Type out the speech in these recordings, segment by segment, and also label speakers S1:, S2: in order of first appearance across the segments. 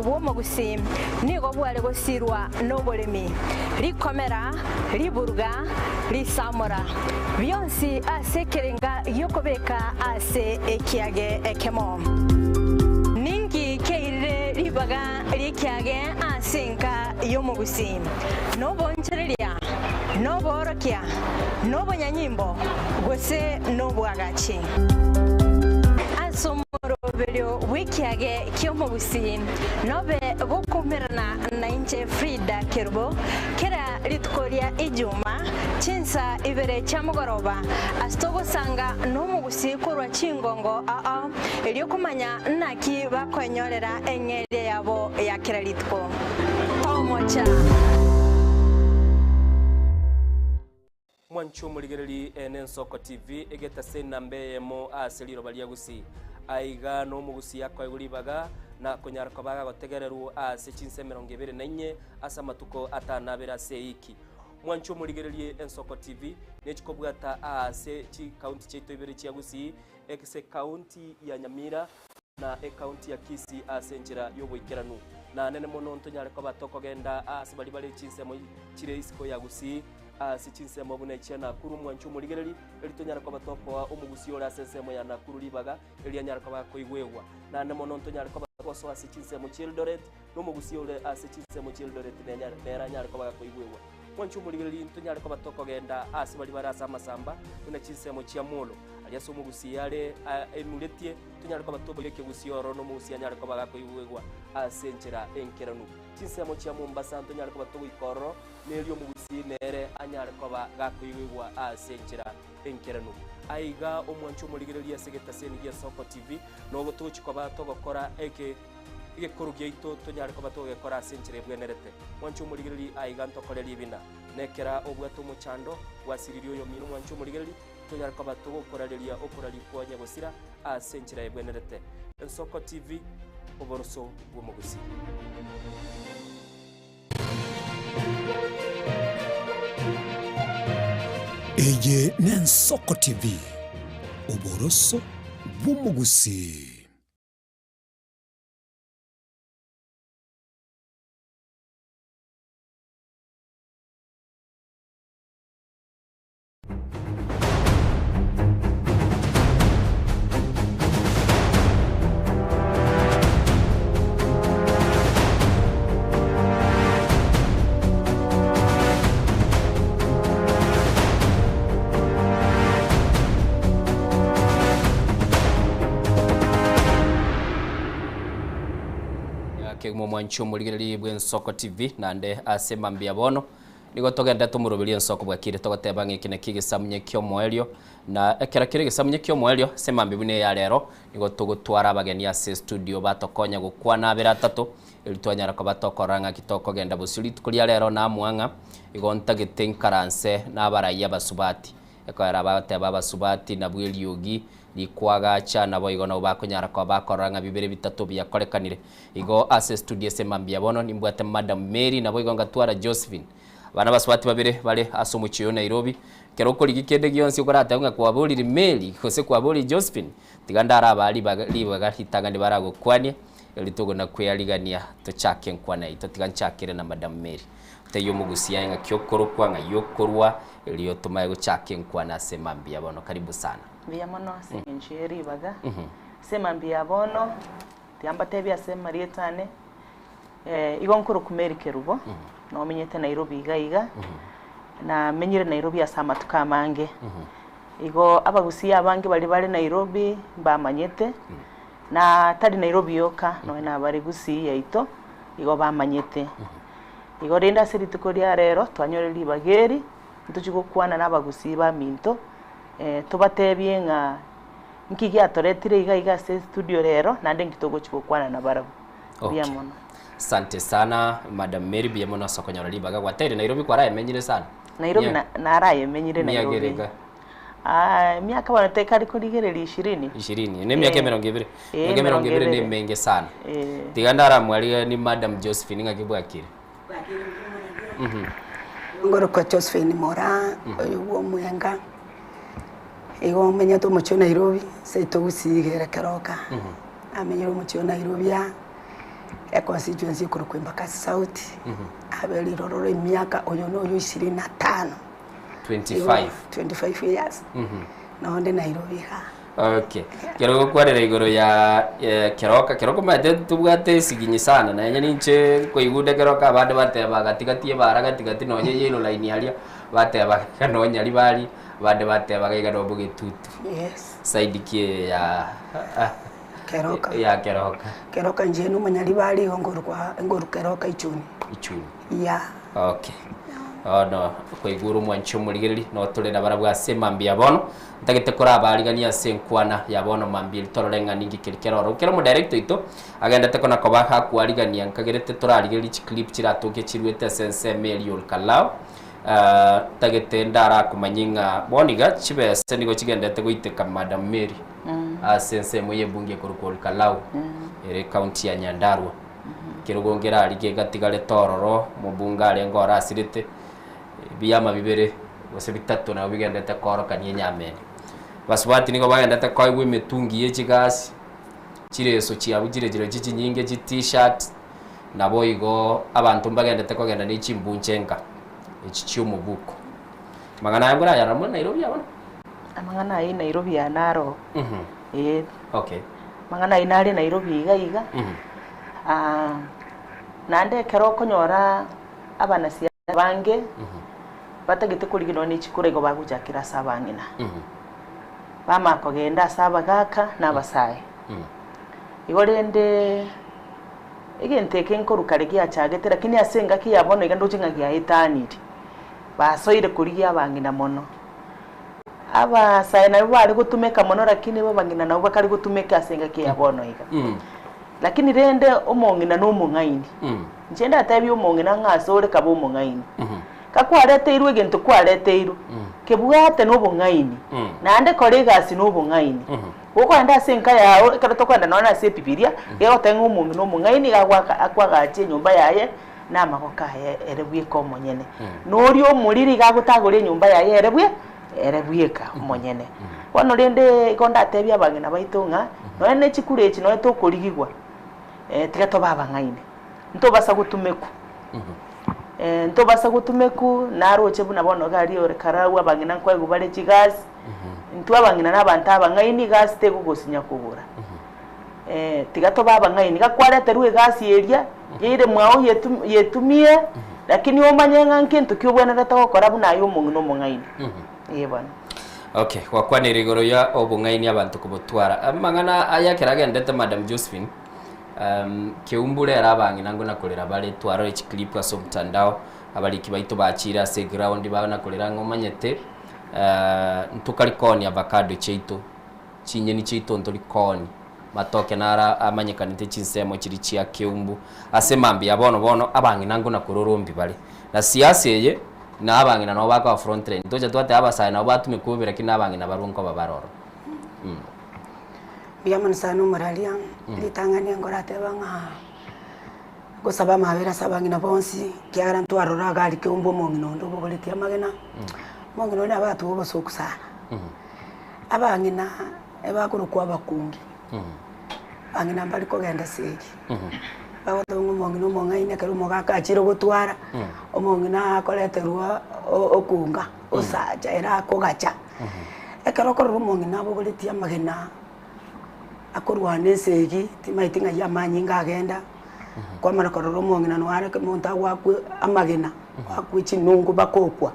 S1: bw'omugusi nigo bware gusirwa n'oburimi rikomera riburga risamura byonsi asekerenga yokobeka ase ekiage ekemo ningi keire ribaga rikiage asenka yomugusi nobonchereria noborokia nobonyanyimbo gose nobwagachi asomoroberio wikiage kyomugusi nobe gukumirana na inche Frida Kerubo kera litkoria ijuma chinsa ibere chamugoroba astogosanga n'omugusi kurwa chingongo elyo kumanya naki bakwenyorera engere yabo ya kera litko omocha
S2: Mwanchu muligereri Ensoko TV egeta senambe mo aseliro balia gusi aiga no mugusi yakwa iguribaga na kunyarako baga gotegereru ase chinse 24 asa matuko atanabera seiki Mwanchu muligereri Ensoko TV nechikobwata ase chi county cheto ibere chia gusi ekse county ya Nyamira na county ya Kisii ase njira yoboikeranu na nene mono ntonyarako batoko genda ase bali bali chinse mo chire isiko ya gusi sichinse mabuna ichana kuru Mwanchu muligereri elitonyara kwa batoko wa omugusi ora sensemo ya nakuru libaga elianyara kwa koigwewa na nemono ntonyara kwa batoko wa sichinse mu Childoret no mugusi ora sichinse mu Childoret neranyara kwa koigwewa Mwanchu muligereri ntonyara kwa batoko genda asibali barasa masamba tuna chinse mu Chiamolo aliaso mugusi yale emuletie tonyara kwa batoko yeke gusi oro no mugusi anyara kwa koigwewa asenchera enkeranu chinse mu Chiamombasa ntonyara kwa batoko ikoro nelio mugusi nere anyare koba gakuigwa asenjira enkerano aiga omwanchu muligereria segeta seni ya Soko TV no gotuchi koba togokora eke korugeito tonyare koba togekora asenjire bwenerete mwanchu muligereri aiga ntokoreri bina nekera obwato muchando wasiririo yo minu mwanchu muligereri tonyare koba togokorareria okorari kwanya gosira asenjire bwenerete Soko TV oboroso bw'omugusi
S3: Eye Ensoko TV oboroso bw'omugusi
S2: Mwanchu muligereri Ensoko TV nande asema mbia bono nigo togenda tumurubirie Ensoko bwakire togoteba ngikine kigisamye kyo moelio na ekera kire gisamye kyo moelio sema mbibune ya lero nigo tugutwara abageni ase studio batokonya gukwana abera atatu elitwanyara ko batokoranga kitoko genda busuri tukulia lero na mwanga igo ntagitenkaranse na abaraya basubati ekora abateba basubati na bweliogi likwaga cha nabo igo no bakunyara ko bakoranga bibere bitatu byakorekanire igo ase studio semambia bono nimbwate Madam Mary nabo igo ngatwara Josephine bana baswati babere bale asumuchiyo Nairobi keroko ligikende gionsi ukorata nga kwa boli Mary kose kwa boli Josephine tigandara abali baga hitagandi barago kwanye elitogo na kweyaligania to chake nkwana ito tiganchakire na Madam Mary teyo mugusia nga kyokoro kwa nga yokorwa eliyo tumaye go chake nkwana semambia bono karibu sana
S4: Via mono senjeri baga sema mbia bono tiamba tebia sema rietane igonkuru kumeri Kerubo no menyete Nairobi iga na menyire Nairobi asama tukamange igo abagusia abange bali Nairobi bamanyete na tadi Nairobi yoka no na bari gusi yaito igo bamanyete igo renda seri tukoria rero twanyoreri bageri ntuchigokwana nabagusi ba minto tubatebye nga nkigia toretire iga se studio rero nande nkitogo chikokwana na barabu biamono
S2: Asante sana Madam Mary biamono sokonyora libaga gwatere Nairobi kwa raye menyire sana
S4: Nairobi na raye menyire Nairobi miaka bana tekari ko ligereri 20
S2: ne miaka 20 miaka 20 ni menge sana tigandara mwali ni Madam Josephine ngakibwakire
S5: ngoro ko Josephine Mora uwo mwenga ego menya to mucho Nairobi se to usigera karoka amenyero mucho Nairobi ya constituency kuru kwembaka South abeli rororo imiaka oyo no yo 25 25 years naonde Nairobi ha.
S2: Okay. Kero kwarera igoro ya keroka mate tubwate siginyi sana na nyani nche ko igude keroka abande bateba gatigati bara gatigati no nye yelo line alia bateba kano nyali bali bande bateba gaiga no bugetutu.
S5: Yes.
S2: Side kie ya
S5: keroka.
S2: Ya keroka.
S5: Keroka njenu manyali bali ngoru keroka ichuni. Yeah.
S2: Okay. No ko iguru mwancho muligeri no tolera barabwa semambi yabono ntagete kora abarigania senkwana yabono mambi tororenga ningi kirikero kero mu director ito agenda tekona kobaka kwarigania nkagerete torarigeri clip kiratoke kirwete sense Meliol Kalao tagete ndara kumanyinga boniga chibese nigo kigendete guiteka Madam Mary sense moye bunge korukol Kalao ere county ya Nyandarua kirugongera arige gatigale tororo mubungare ngora asirite biyama bibere bose bitatu na bigendete koroka nyamene baswati niko bagendete koigwe metungi yechigasi chireso chiabugire jiro nyinge t-shirt nabo igo abantu bagendete kogenda n'ichimbuncenga echichyo mubuko magana yagora yaramo Nairobi yabona
S4: amangana ai Nairobi ya naro
S2: okay
S4: magana inari Nairobi iga nande kero konyora abana sia bange batagite kurigino ni chikurego bagujakira sabangina bama kogenda saba gaka nabasaye igorende igenteke nkorukare ya chagete lakini asenga ki yabono igando cinga ya etanity basoire kurigia bangina mono aba saye na bari gutumeka mono lakini babangina nabo bakari gutumeka asenga ki yabono iga lakini rende omongina no mungaini njenda atabi omongina ngasore kabo mungaini kakwarete irwe gento kwarete iru kebwate no bungaini nande kolegasi no bungaini uko anda senka yawe kato kwenda naona se pipiria yego tengo umuntu no mungaini akwagaje nyumba yaye namagoka erebwie ko monyene norio muriri gagutagure nyumba yaye erebwieka monyene wano rende ikonda tebya bangina baitunga no ene chikurechi no to kurigigwa tigato babangaini nto basa gutumeku nto basa gutumeku naroche buna bono gari ore karawu abangina kwa gubare chigas ntu abangina nabanta abangaini gas te gugosinya kubura tigato babangaini gakwara terwe gas yeria yire mwao yetumie lakini omanyenga nkintu kyobonera takokora buna ayo mungu no mungaini yebana
S2: okay wakwanira igoro ya obungaini abantu kubutwara amangana ayakeragendete Madam Josephine keumbure arabangi nango nakolera bale twaro echi clip aso mtandao abaliki baito bachira se ground bana kolera ngomanyete ntukali koni avocado cheito chinyeni cheito ntolikoni matoke nara amanyekanite chinsemo chiri chia keumbu asemambi yabono abangi nango nakororombi bale na siasa ye na abangi na no baka front line toje twate abasaya na batume kubera kinabangi na barunko babaroro
S5: biyaman sanu maralia litangani ngorate banga gusaba mabera sabangina bonsi kyara ntwarora gali keumbo mongino ndo bogoletia magena mongino na batu bosokusana abangina ebakuru kwa bakungi angina mbali ko genda seki bagotongo mongino mongaine kero mogaka achiro gutwara omongina akoleterwa okunga osaja era kogacha ekero korwo mongina bogoletia magena akorwane segi timaitinga ya manyinga agenda kwa mara kororo mongina nware ke monta wakwe amagena wakwichi nungu bakokwa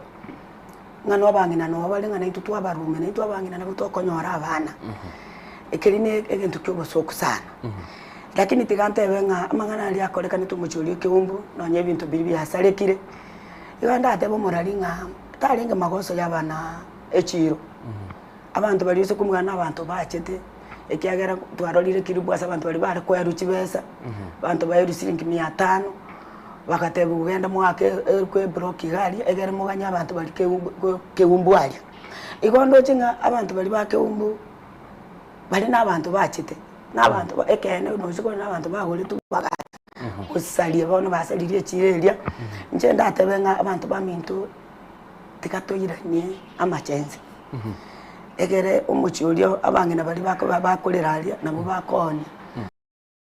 S5: ngano abangina no balenga na itutwa barume na itwa bangina nabo tokonyora abana ekirine egentu kyo bosokusana lakini tigante benga amangana ali akoleka nitumuchuli keumbu no nye bintu biri byasarekire iganda atebo moralinga talinga magoso yabana echiro abantu bali yose kumwana abantu bachete ekiagera twarolire kiribwa abantu bali bare kwa ruchi besa abantu bayo siringi 500 bakateba ugenda mwake kwe block gali egere muganya abantu bali keumbu ali igondo chinga abantu bali bakeumbu bali nabantu bachite nabantu ekene no ziko nabantu bagole tu bagata usalie bono basalire chireria nje ndatebenga abantu bamintu tikatoyiranye amachenze egere umuchulio abangina bali bakoleralia nabo bakoni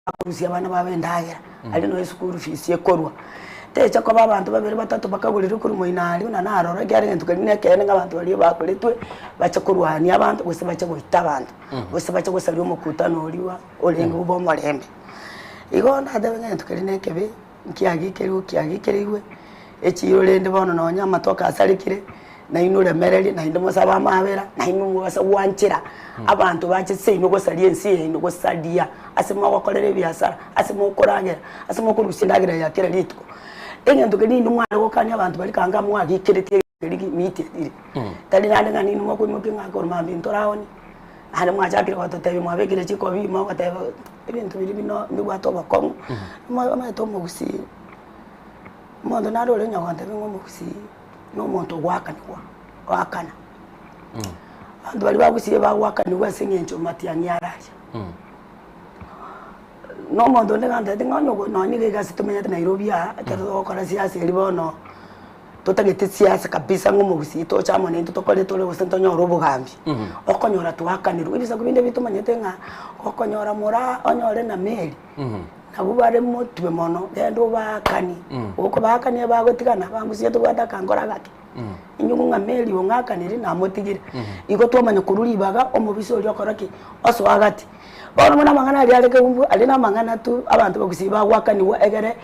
S5: bakurusia abana babendagera ari no school fees yekorwa techa kwa abantu babiri batatu bakagurira kuri moinari una narora gyari ngentu kene kene ngabantu bali bakoletwe bacha kurwani abantu bose bacha guhita abantu bose bacha gusali umukutano oliwa olenga ubo molembe igo ndade ngentu kene kebe kiagikeriwe echiro lende bono nonya matoka asalikire na inure mereli na inde musaba mabera na inu wasa wanchira abantu bache seino go saliensi ino go sadia asema wakolere byasara asema ukoragera asema kurusindagira yakera litko engendo ke nindi mwana go kanya abantu bali kanga mwagi kirete kirigi miti iri tali nande ngani no ko muke ngako mambi ntoraoni hane mwachakire watotebi mwabekire chiko bima whatever ibintu biri bino migwato bakongo mwa to mugusi mondo naro le nyawante ngo mugusi no monto wakana andu bali bagusiye bakaniwa sengencho mati anyaraje no mondo ndengande ngonyo no ni gasi tumenyete Nairobi ya tero kora siasa libono totagete siasa kabisa ngomugusi to chamo ne totokole tole gusento nyoro bugambi okonyora tuwakanirwa ibisa kubinde bitumanyete nga okonyora mura onyore na meri nabubare mutwe mono gendo bakani uko bakani bagotikana bangusiye tugwata kangora gake inyungu nga meri ongakanire na motigire iko twamanya kururi baga omubisi oli okoraki oso agati bono mona mangana ali aleke umbu ali na mangana tu abantu bagusiba wakaniwa egere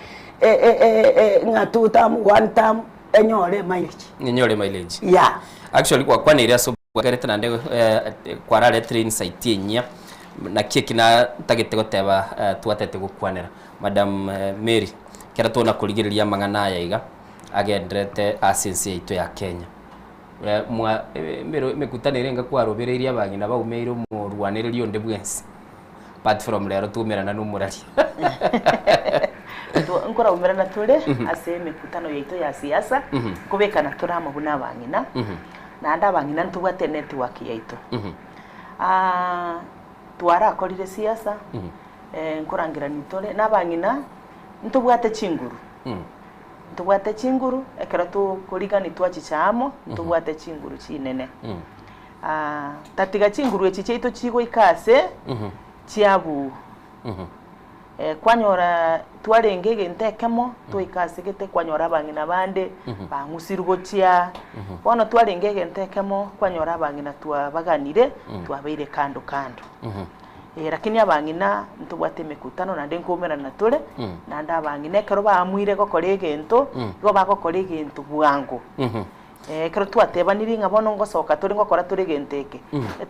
S5: ngatu tam one tam enyore mileage yeah
S2: actually kwa area so gareta nande kwarare train site enya na kina tagete goteba twatete gukwanera madam Mary kera tona kuligiriria mangana yaiga agendrete asensi ito ya Kenya mwa mekutanire nga kwarobereria abangina baumeiro mu rwaniririo nde bwensi platform lero tumerana numurari
S4: nkora umerana tole ase mekutano yaito ya siasa kubekana turama buna bangina na anda bangina ntubwate network yaito twara akorire siasa nkorangira nitole nabangina ntubwate chinguru ntubwate chinguru ekera tu kurigani twachichamo ntubwate chinguru chinene tatiga chinguru echi cheito chigo ikase chiabu kwanyora twarengege ntekemo tuikasegete kwanyora bangina bande bangusirgo chia bono twarengege ntekemo kwanyora bangina twabaganire twabeire kando lakini abangina ntubwate mekutano na ndenkomera na tole na ndabangina kero bamwire gokorege ento go bagokorege ento bwango kero twatebaniri ngabono ngosoka turi ngokora turi genteke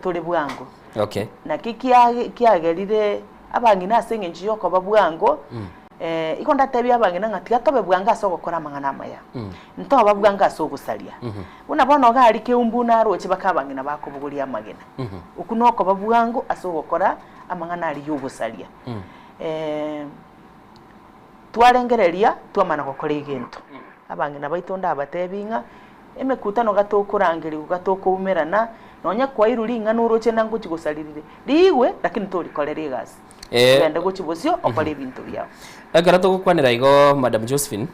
S4: turi bwango
S2: okay
S4: na kiagerire abangina asengenji yoko babwango iko ndatebya abangina ngati atobe bwanga asogokora mangana maya nto babwanga asogusalia unabona gali ke umbuna roche bakabangina bakobugulia magena ukunoko babwango asogokora amangana ali yugusalia twarengereria twamana gokora igento abangina baitonda abatebinga emekutano gatokurangiri gatokumerana nonya kwa irulinga nuroche nangu chigusalirire liwe lakini tolikorere gasi ende gochibosio okore ibintu byao
S2: agarato gukwanira igo Madam Josephine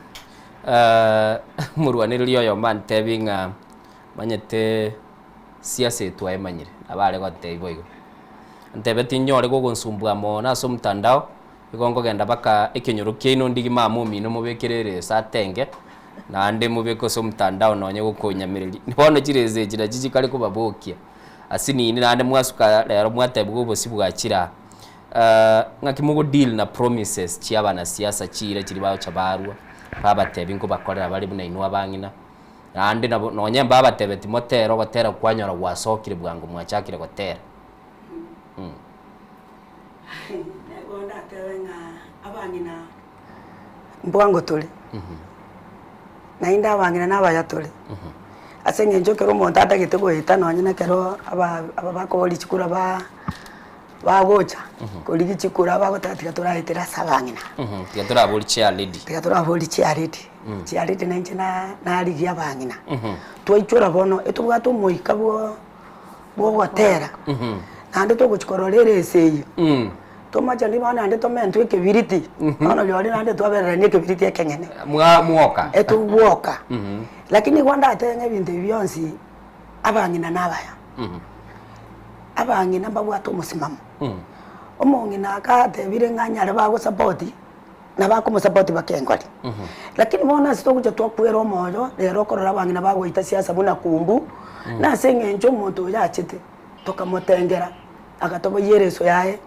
S2: murwaniririo yo man tebinga manyete siasa etwa emanyire abare gote ibo ntebeti nyore gogonsumbwa mo na so mtandao igongo genda baka ekenyoro kino ndigi mamumi no mubekirere satenge na ande mubeko so mtandao nonye gukonyamiriri nibono kireze jira jiji kale kubabokia asini ni ande mwasuka lero mwatebwo bosi bwakira ngakimugo deal na promises chiaba na siasa chire chiri bawo chabarwa babatebe ngo bakorera bari buna inwa bangina ande nonye babatebe timotero batera kwanyora wasokire bwango mwachakire gotera
S5: negonda tewenga abangina mbwango tole na inda bangina nabaya tole asenge njokero monta atagitego hita nonye kero aba bakoli chikura bagocha koligi chikura bagotatiga turahitira sabangina
S2: tigatura boli chair lady nanche na ligi abangina twaicura bono etubwato moika bo gotera nande to guchikororere seyo tomacha ndi bana nande to mentu ekebiriti ono lyori nande to aberera ni ekebiriti ekengene muoka
S5: etubuoka lakini kwanda atenge binte byonsi abangina nabaya abangina babwato musimamo omong'ina akatebire ng'anyare bagosupport na bakomusupport bakengori lakini bono ase togocha twakwera omoyo rero okorora abang'ina bagoita siasa buna kumbu nase eng'encho omonto oyo achete tokamotengera agatoboyera eso yaye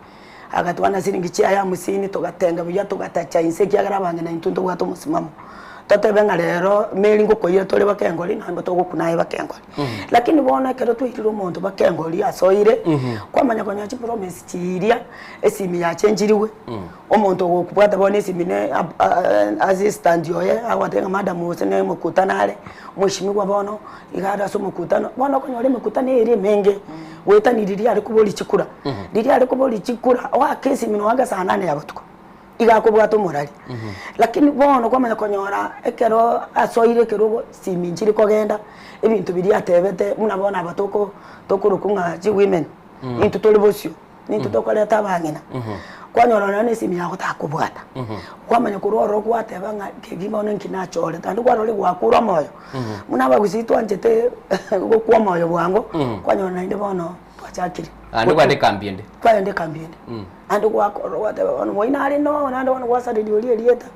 S5: agatwana siringi chiaye amusini togatenga buya togatacha inse kiagera abang'ina intwe ntobwata omosimamo totebe ng'a rero meri ngokoire tore bakengori nabo togokunaye bakengori lakini bono ekero twaitire omonto bakengori asoire kwamanya konya chipromise chiria esimi yachenjiriwe omonto ogokubwata bono esimi ne assistant yoye agwatenga madam ose ne mokutanare mwishimigwa bono igara so mokutano bono konyore mokutano eri menge wetani riri ari kubori chikura riri ari kubori chikura wa kesi mino wanga sana ne yabatuko igakubwata omorari lakini bono kwamanya konyora ekero asoire kero siminjiri kogenda ebintu biri atebete muna bona abatoko tokurukunga ji women into tole bosio into tokoleta abang'ina kwanyora nane simi yago takubwata kwamanya kuroro kwateba nga kegimono nkinachore tandu kwarori gwakura moyo muna bagusitwa njete gokwa moyo bwango kwanyora ninde bono twachakiri
S2: andu kwande kambiende
S5: kwande kambiende andu gwakoro wateba bono moina ari no nando bono gwasari lioli elieta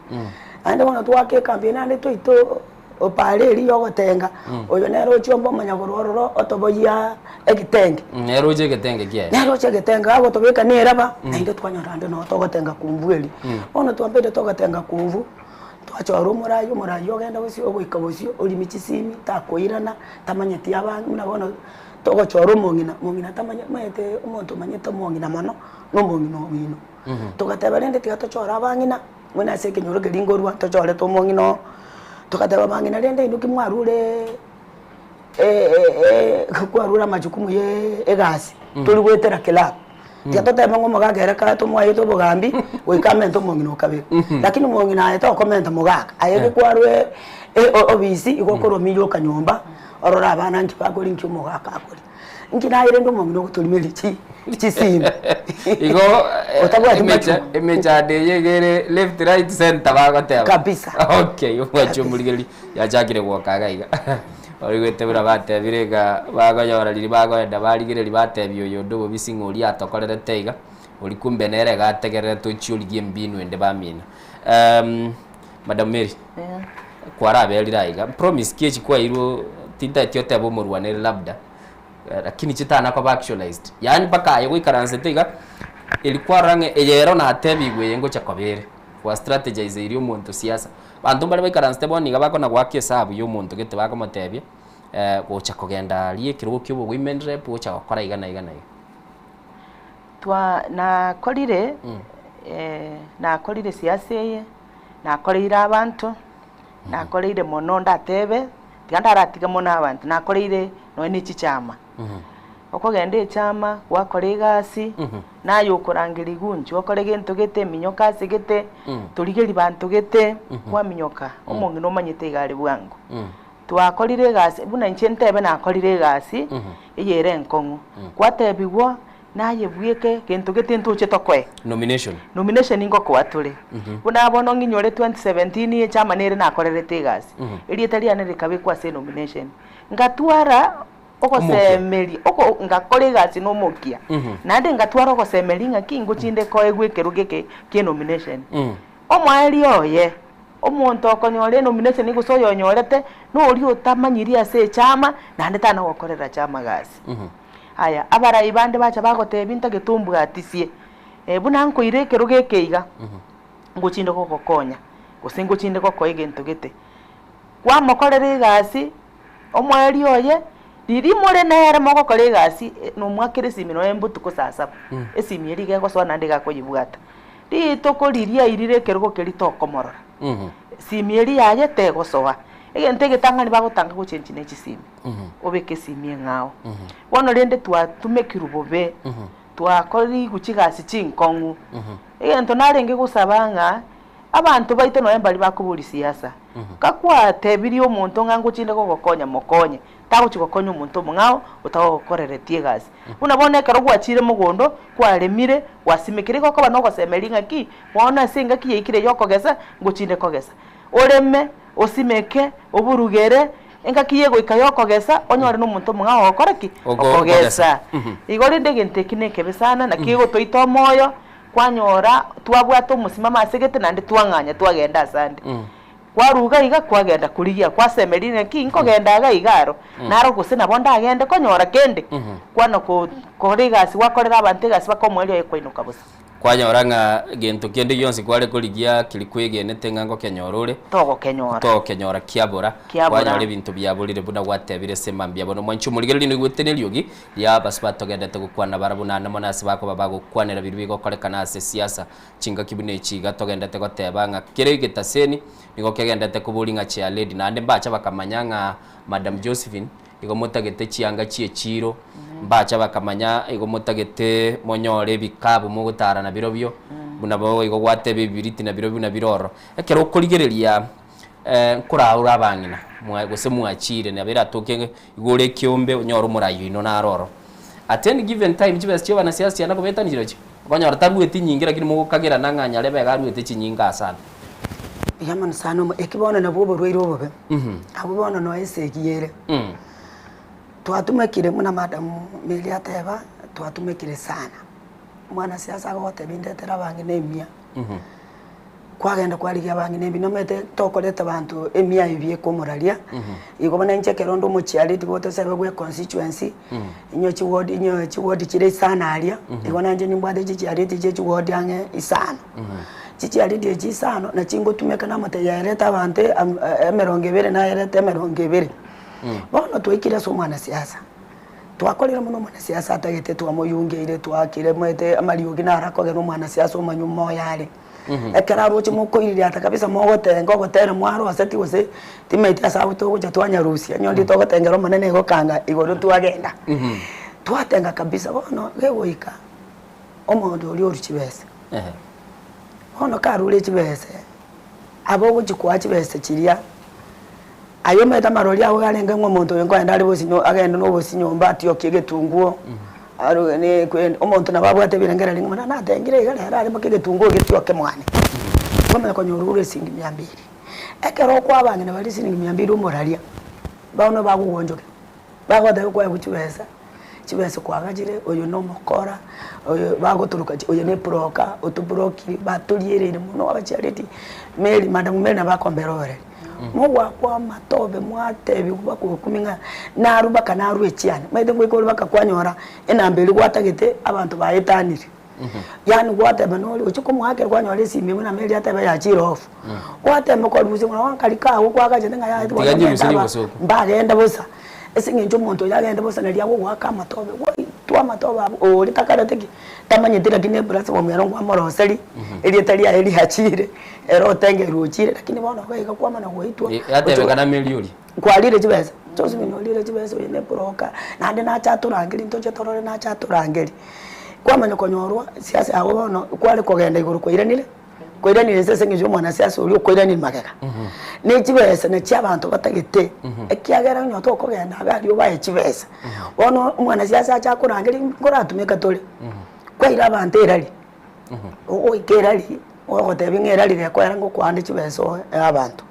S5: ande bono twake kambiende ande toito opale eri yogotenga oyo nero chiombo manya gororo otoboya egitenge
S2: nero je getenge kia
S5: nero che getenge abo tobeka neraba nainde twanyora ande no togotenga kumbueli ono twambede togotenga kumvu twachora umurayo ogenda bosio ogoika bosio olimichi simi takoirana tamanyeti abantu nabona togochora omong'ina tamanya maete omonto manyete omong'ina mono nomong'ina obino togateba rende tigatochora abang'ina mwena seke nyoro keringorwa tochore tomong'ina tukateba abang'ina rende induki mwarure kwarura majukumu ye egasi tuli gwetera club tiatoteba ngo mogagera ka tomwaye to bogambi goikamento omong'ina okabe lakini omong'ina aye tokomenta mogaka aye kwarwe obisi igokoro milyo kanyomba orora abana nti bakori nkyo mogaka akori nkinaire ndo omong'ina ogotolimeri chisimba
S2: igo emechade yegere left right center bagoteba
S5: kabisa
S2: okay wachumurigeri yachakire gwokaga iga ori gwetebura batebirega bagonyora riri bagoenda barigireri batebio yondo bobising'ori atokorerete iga ori kumbe nere gategerere tochiorigie mbinu ende bamina Madam Mary kwara berira iga promise kiechi kwa iro tinta tiotebo murwanere labda lakini chitana kwa actualized yani paka ayo ikaranse iga ilikuwa range eyero na atebigwe yengo chakobere kwa strategize iri omonto siasa bantu bari ikaranse boniga bakona gwake sabu yo omonto gete bakomotebia gocha kogenda rie kirugo kyo women rep gocha gukora igana
S4: twa na korire na korire siasa ye na korire abantu na korire mono ndatebe tigandaratige mono abantu na korire no ni chichama okogenda echama gwakora egasi nayo okorangera igunchi okore gento gete minyoka segete torigeri bantu gete kwaminyoka omong'ina omanyete igare bwangu twakorire egasi buna inche ntebe nakorire egasi eyere enkong'u kwatebigwo naye bweke gento gete ntuche tokoe nomination ingo kwatore buna bono nginyore 2017 echama nere nakorerete egasi erieta ria nere kabekwa se nomination ngatwara ogosemeri oko ngakore gasi no mokia nande ngatwara ogosemeri ngaki ngochinde ko egwekero geke ke nomination omwari oye omonto okonyore nomination igosoyo nyorete no ori otamanyiria se chama nande tana gokorera chama gasi aya abara ibande bacha bagotebinta getumbwatisie buna nkoire kero geke iga ngochinde gokokonya gosengo chinde gokoigento gete kwa mokorere gasi omwari oye riri more nere moko kore gasi no mwakire simino embutuko sasa esimi eri gego so nande gakoyibwata ri tokoriria irire kerugo kerito komorora simi eri yaye tego soa egente getangani bagotanga gochenchi ne chisimi obeke simi ngao wono rende tumekirubobe twakori guchigasi chinkong'u egento narenge gusabanga abantu baito no embali bakuburi siasa kakwatebiri omonto ngango chinde gogokonya mokonye tagochigokonya omonto mong'ao otagokoreretie gasi buna bone kero gwachire mogondo kwaremire wasimekire gokoba no gosemeri ngaki wona singa kiyeikire yokogesa ngochinde kogesa oreme osimeke oburugere engaki yego ikayokogesa onyore no omonto mong'ao okoreki okogesa igore ndege ntekine kebesana na kigo toito moyo kwanyora twabwata omusimama asegete nandi twang'anya twagenda asande kwaruga iga kwagenda kurigia kwasemerine kinko gendaga igaro naro guse nabo ndagende konyora kende kwana korigasi wakorera abantu gasi bakomwerio ekwinuka busa
S2: kwanyora nga gento kende yonsi kware kurigia kilikwegenete ngango kenyorore to kenyora kiabora kwanyora ibintu byabulire buna gwatebire semambia bono mwanchu muligeri ni gweteneliogi ya baspato gendete gukwana barabunana monasi bako babagukwanira biru bigokorekana ase siasa chinga kibune chiga togendete goteba nga kirege taseni nigo kegendete kubulinga chia lady nande bacha bakamanyanga Madam Josephine igo mutagete chianga chie chiro mbacha bakamanya igo mutagete monyore bikabu mu gutara na birobyo buna bo igo gwate bibiriti na birobyo na biroro ekero kurigereria nkuraura abangina gose mwachire na bera toke igore kiombe onyoro murayo ino na roro at any given time chibes chiba na siasa yana kubeta ni jirochi banyora tarueti nyingira kiri mu kagera nanganya lebe garueti chinyinga sana
S5: yamana sana ekibona na bobo rwiro bobe abo bona no esekiyere twatumekire muna Madam Melia Teba twatumekire sana mwana siasa gote bindetera abangine emia kwagenda kwarigia abangine binomete tokoreta abantu emia ibie komuraria igo bana nchekero ndo muchiari tigote sebe gwe constituency inyo chiwodi chire sana aria igo nanje nimbwade chichiari chiwodi ange isano chichiari die chisano na chingo tumeka na mate yareta abantu emerongebere na yareta emerongebere bono twikire so mwana siasa twakorera muno mwana siasa atagete twamuyungeire twakire mwete amariogi narakogera mwana siasa omanyumo yare ekera roche mukoire ata kabisa mogotenga gotera mwaro aseti gose timete asa auto gocha twanyarusia nyondi togotengero manene gokanga igoro twagenda twatenga kabisa bono gegoika omondo uri chibese bono karure chibese abo gochikwa chibese chiria ayo meta maroli aho garenga ngo muntu ngo ndari bosinyo agenda no bosinyo mbati okege tunguo aro ne omuntu nababwate birengera ringo mana natengire igara ari makege tunguo getyoke mwane kome ko nyorure singi 200 ekero kwa abangene bali singi 200 umuraria baono bagugonjoke bagode kwa chibesa kwagajire oyo no mukora oyo bagoturuka oyo ne proka otuproki batulierere muno abacharity meri Madam Meri nabakomberore mugwa kwa matobe mwatebi kuba kuminga naruba kanaru echiane maide ngwiko baka kwanyora enambeli gwatagete abantu bayetanire yani gwatebe no uchuko mwake kwanyora esimi muna Meri atebe ya chirofu gwatebe ko buzi mwana wankalika kwagaje nga ya bagenda bosa esingenjo muntu yagenda bosa naliya gwaka matobe twa matobe oli takarateki tamanyetira kine brasa wa myarongo amoroseri elietalia eli hachire ero tenge ruchire lakini bona kwega kwa mana goitwa
S2: yatebe kana milioni
S5: kwalire chibesa chose minolire chibesa yene broka nande na chaturangiri ntoje torore na chaturangiri kwa mana konyorwa siasa abo bona kwale kogenda iguru koiranire sese ngijo mwana siasa uri koiranire magega ne chibesa ne chabantu batagete ekiagera nyoto kogenda gari obaye chibesa ono mwana siasa achakurangiri ngoratumeka tole kwaira abantu erali oikerali ogotebingera lire kwera ngo kwande chibeso abantu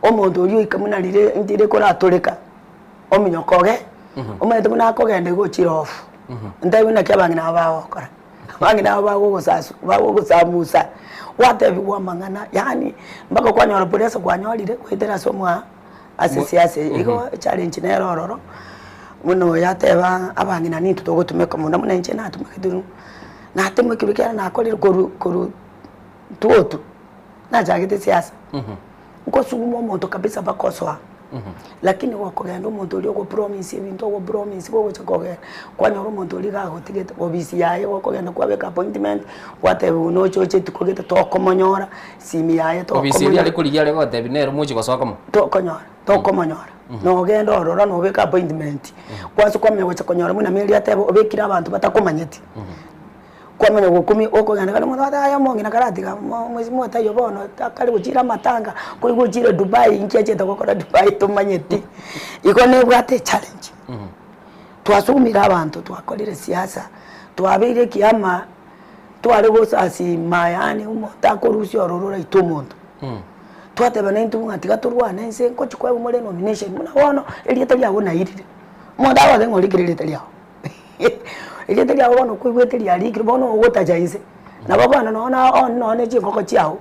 S5: omuntu uri ikamunalire ndire koratoleka ominyokoge omete muna kogende go chirofu ndawe na kyabangina abawokora bangina abagogosasu bagogosamusa watebi wa mangana yani mbako kwanyora polesa kwanyolire kwetera somwa asesiase iko challenge nerororo muno yateba abangina nintu togotumeka muna muna nche natumekiduru natemwe kibikera nakolire koru tuotu na jagete siasa uko sugumo omuntu kabisa bakoswa lakini wakogenda omuntu oli go promise ebintu go promise go chakogenda kwanyora omuntu oli gago tigete obisi yaye wakogenda kwabeka appointment watebe uno choche tukogete tokomonyora simi yaye to
S2: obisi yali kuligia lego tebi nero muchi gosokamo
S5: tokomonyora no genda orora no beka appointment kwaso kwamwe chakonyora muna Meri atebe obekira abantu batakomanyeti kwamene gukumi okogenda kana mwana aya mongi nakaratiga mwezi mwata yobono takali gujira matanga kuri gujira Dubai inkiaje takokora Dubai tumanyeti iko ne bwate challenge twasumira abantu twakolire siasa twabire kiama twale gosasi mayani umutakorusi ororora itumuntu twateba nentu ngatiga turwana nse ko chikwe umole nomination muna wono elieta lyawo na irire moda wa ngoli kirire lyawo elieta lyawo wono kwigwete lyali kirbono ogota jaise nabo bana none chikoko chiao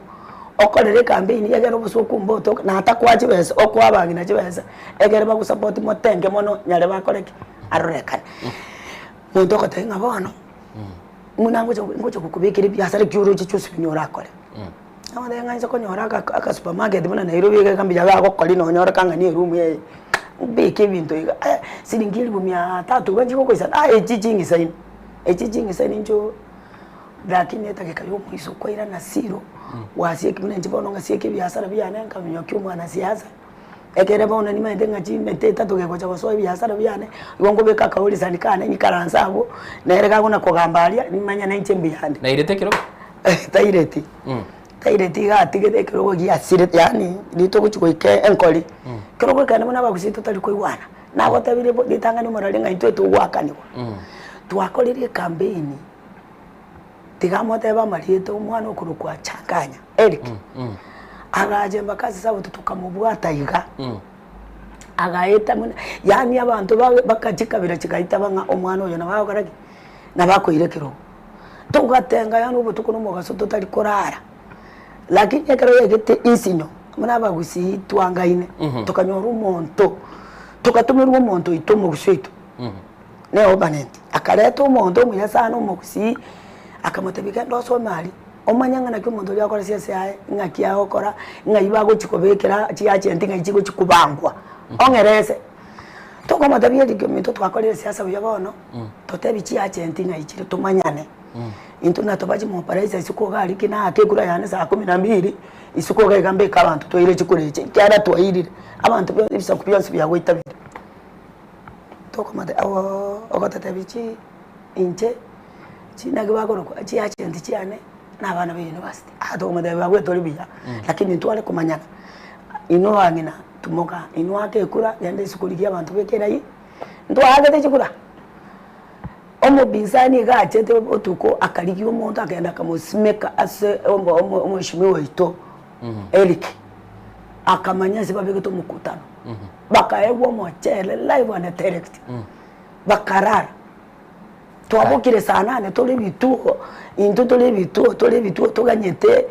S5: okorere campaign yagera busuku mboto na atakwachi bese okwabangi na chibese egere ba support motenge mono nyare bakoreki arorekana muntu okotenga bono munango ngocho kukubikira biasara kyuru chichusu nyora akore amade nganje konyora aka supermarket muna Nairobi ga kambija ga kokoli no nyora kanga ni room ye beke bintu iga silingili bumya tatu banji ko koisa ejijingi saini njo lakini etakeka yo mwiso kwaira na siro wasie kimene njibono ngasie kibiasara byane nkamyo kyumwana siasa ekere bona ni mende ngachi meteta toke kwa chako so biasara byane igongo beka kauli sanikane ni karanzabo nereka kuna kogambalia ni manya na nchembi yande
S2: na irete kiro
S5: taireti ga tigete kiro gi asire yani lito kuchiko ike enkoli kiro ko kana muna bakusito tali ko iwana na gotabire litanga ni morale ngaitwe tu wakani twakolire campaign tigamoteba marieto umwana okurukwa chakanya Eric agaje mbakazi sabo tukamubwata iga agaeta muna yani abantu bakachikabira chikaita banga omwana oyo nabagaragi nabakoirekero tugatenga yani ubutuko n'umugaso tutari korara lakini ekero yegete isinyo muna bagusi twangaine tukanyora umonto tukatumira umonto itomo gusito ne obanenti akareta umonto muyasana umugusi akamotabika ndoso mali omanyanga na kyomuntu lyakora siase yae ngakia okora ngaiba go chikobekera chiachenti ngaichigo chikubangwa ongerese tokomotabia dikyomuntu twakorera siasa uyabono totebi chiachenti ngaichire tumanyane into natobaji mu paraisa isuko gali kina akegura yane saa 12 isuko ga gambe kabantu toire chikureche cyara toirire abantu bisa kupiyonse bya witabira tokomade awo ogotatabichi inche chinage bagoro kwa chiachenti chiane n'abana be university atomade bagwe tori biya lakini ntwale kumanyana ino wangina tumoka ino akekura yande isukulikia abantu bekerai ntwagete chikura omo bizani ga chete otuko akaligi omuntu agenda kamusimeka ase omo shimiwe ito Eric akamanya sibabe to mukutano bakaewo mo chele live and direct bakarara twabukire sana ne tole bituo into tole bituo tuganyete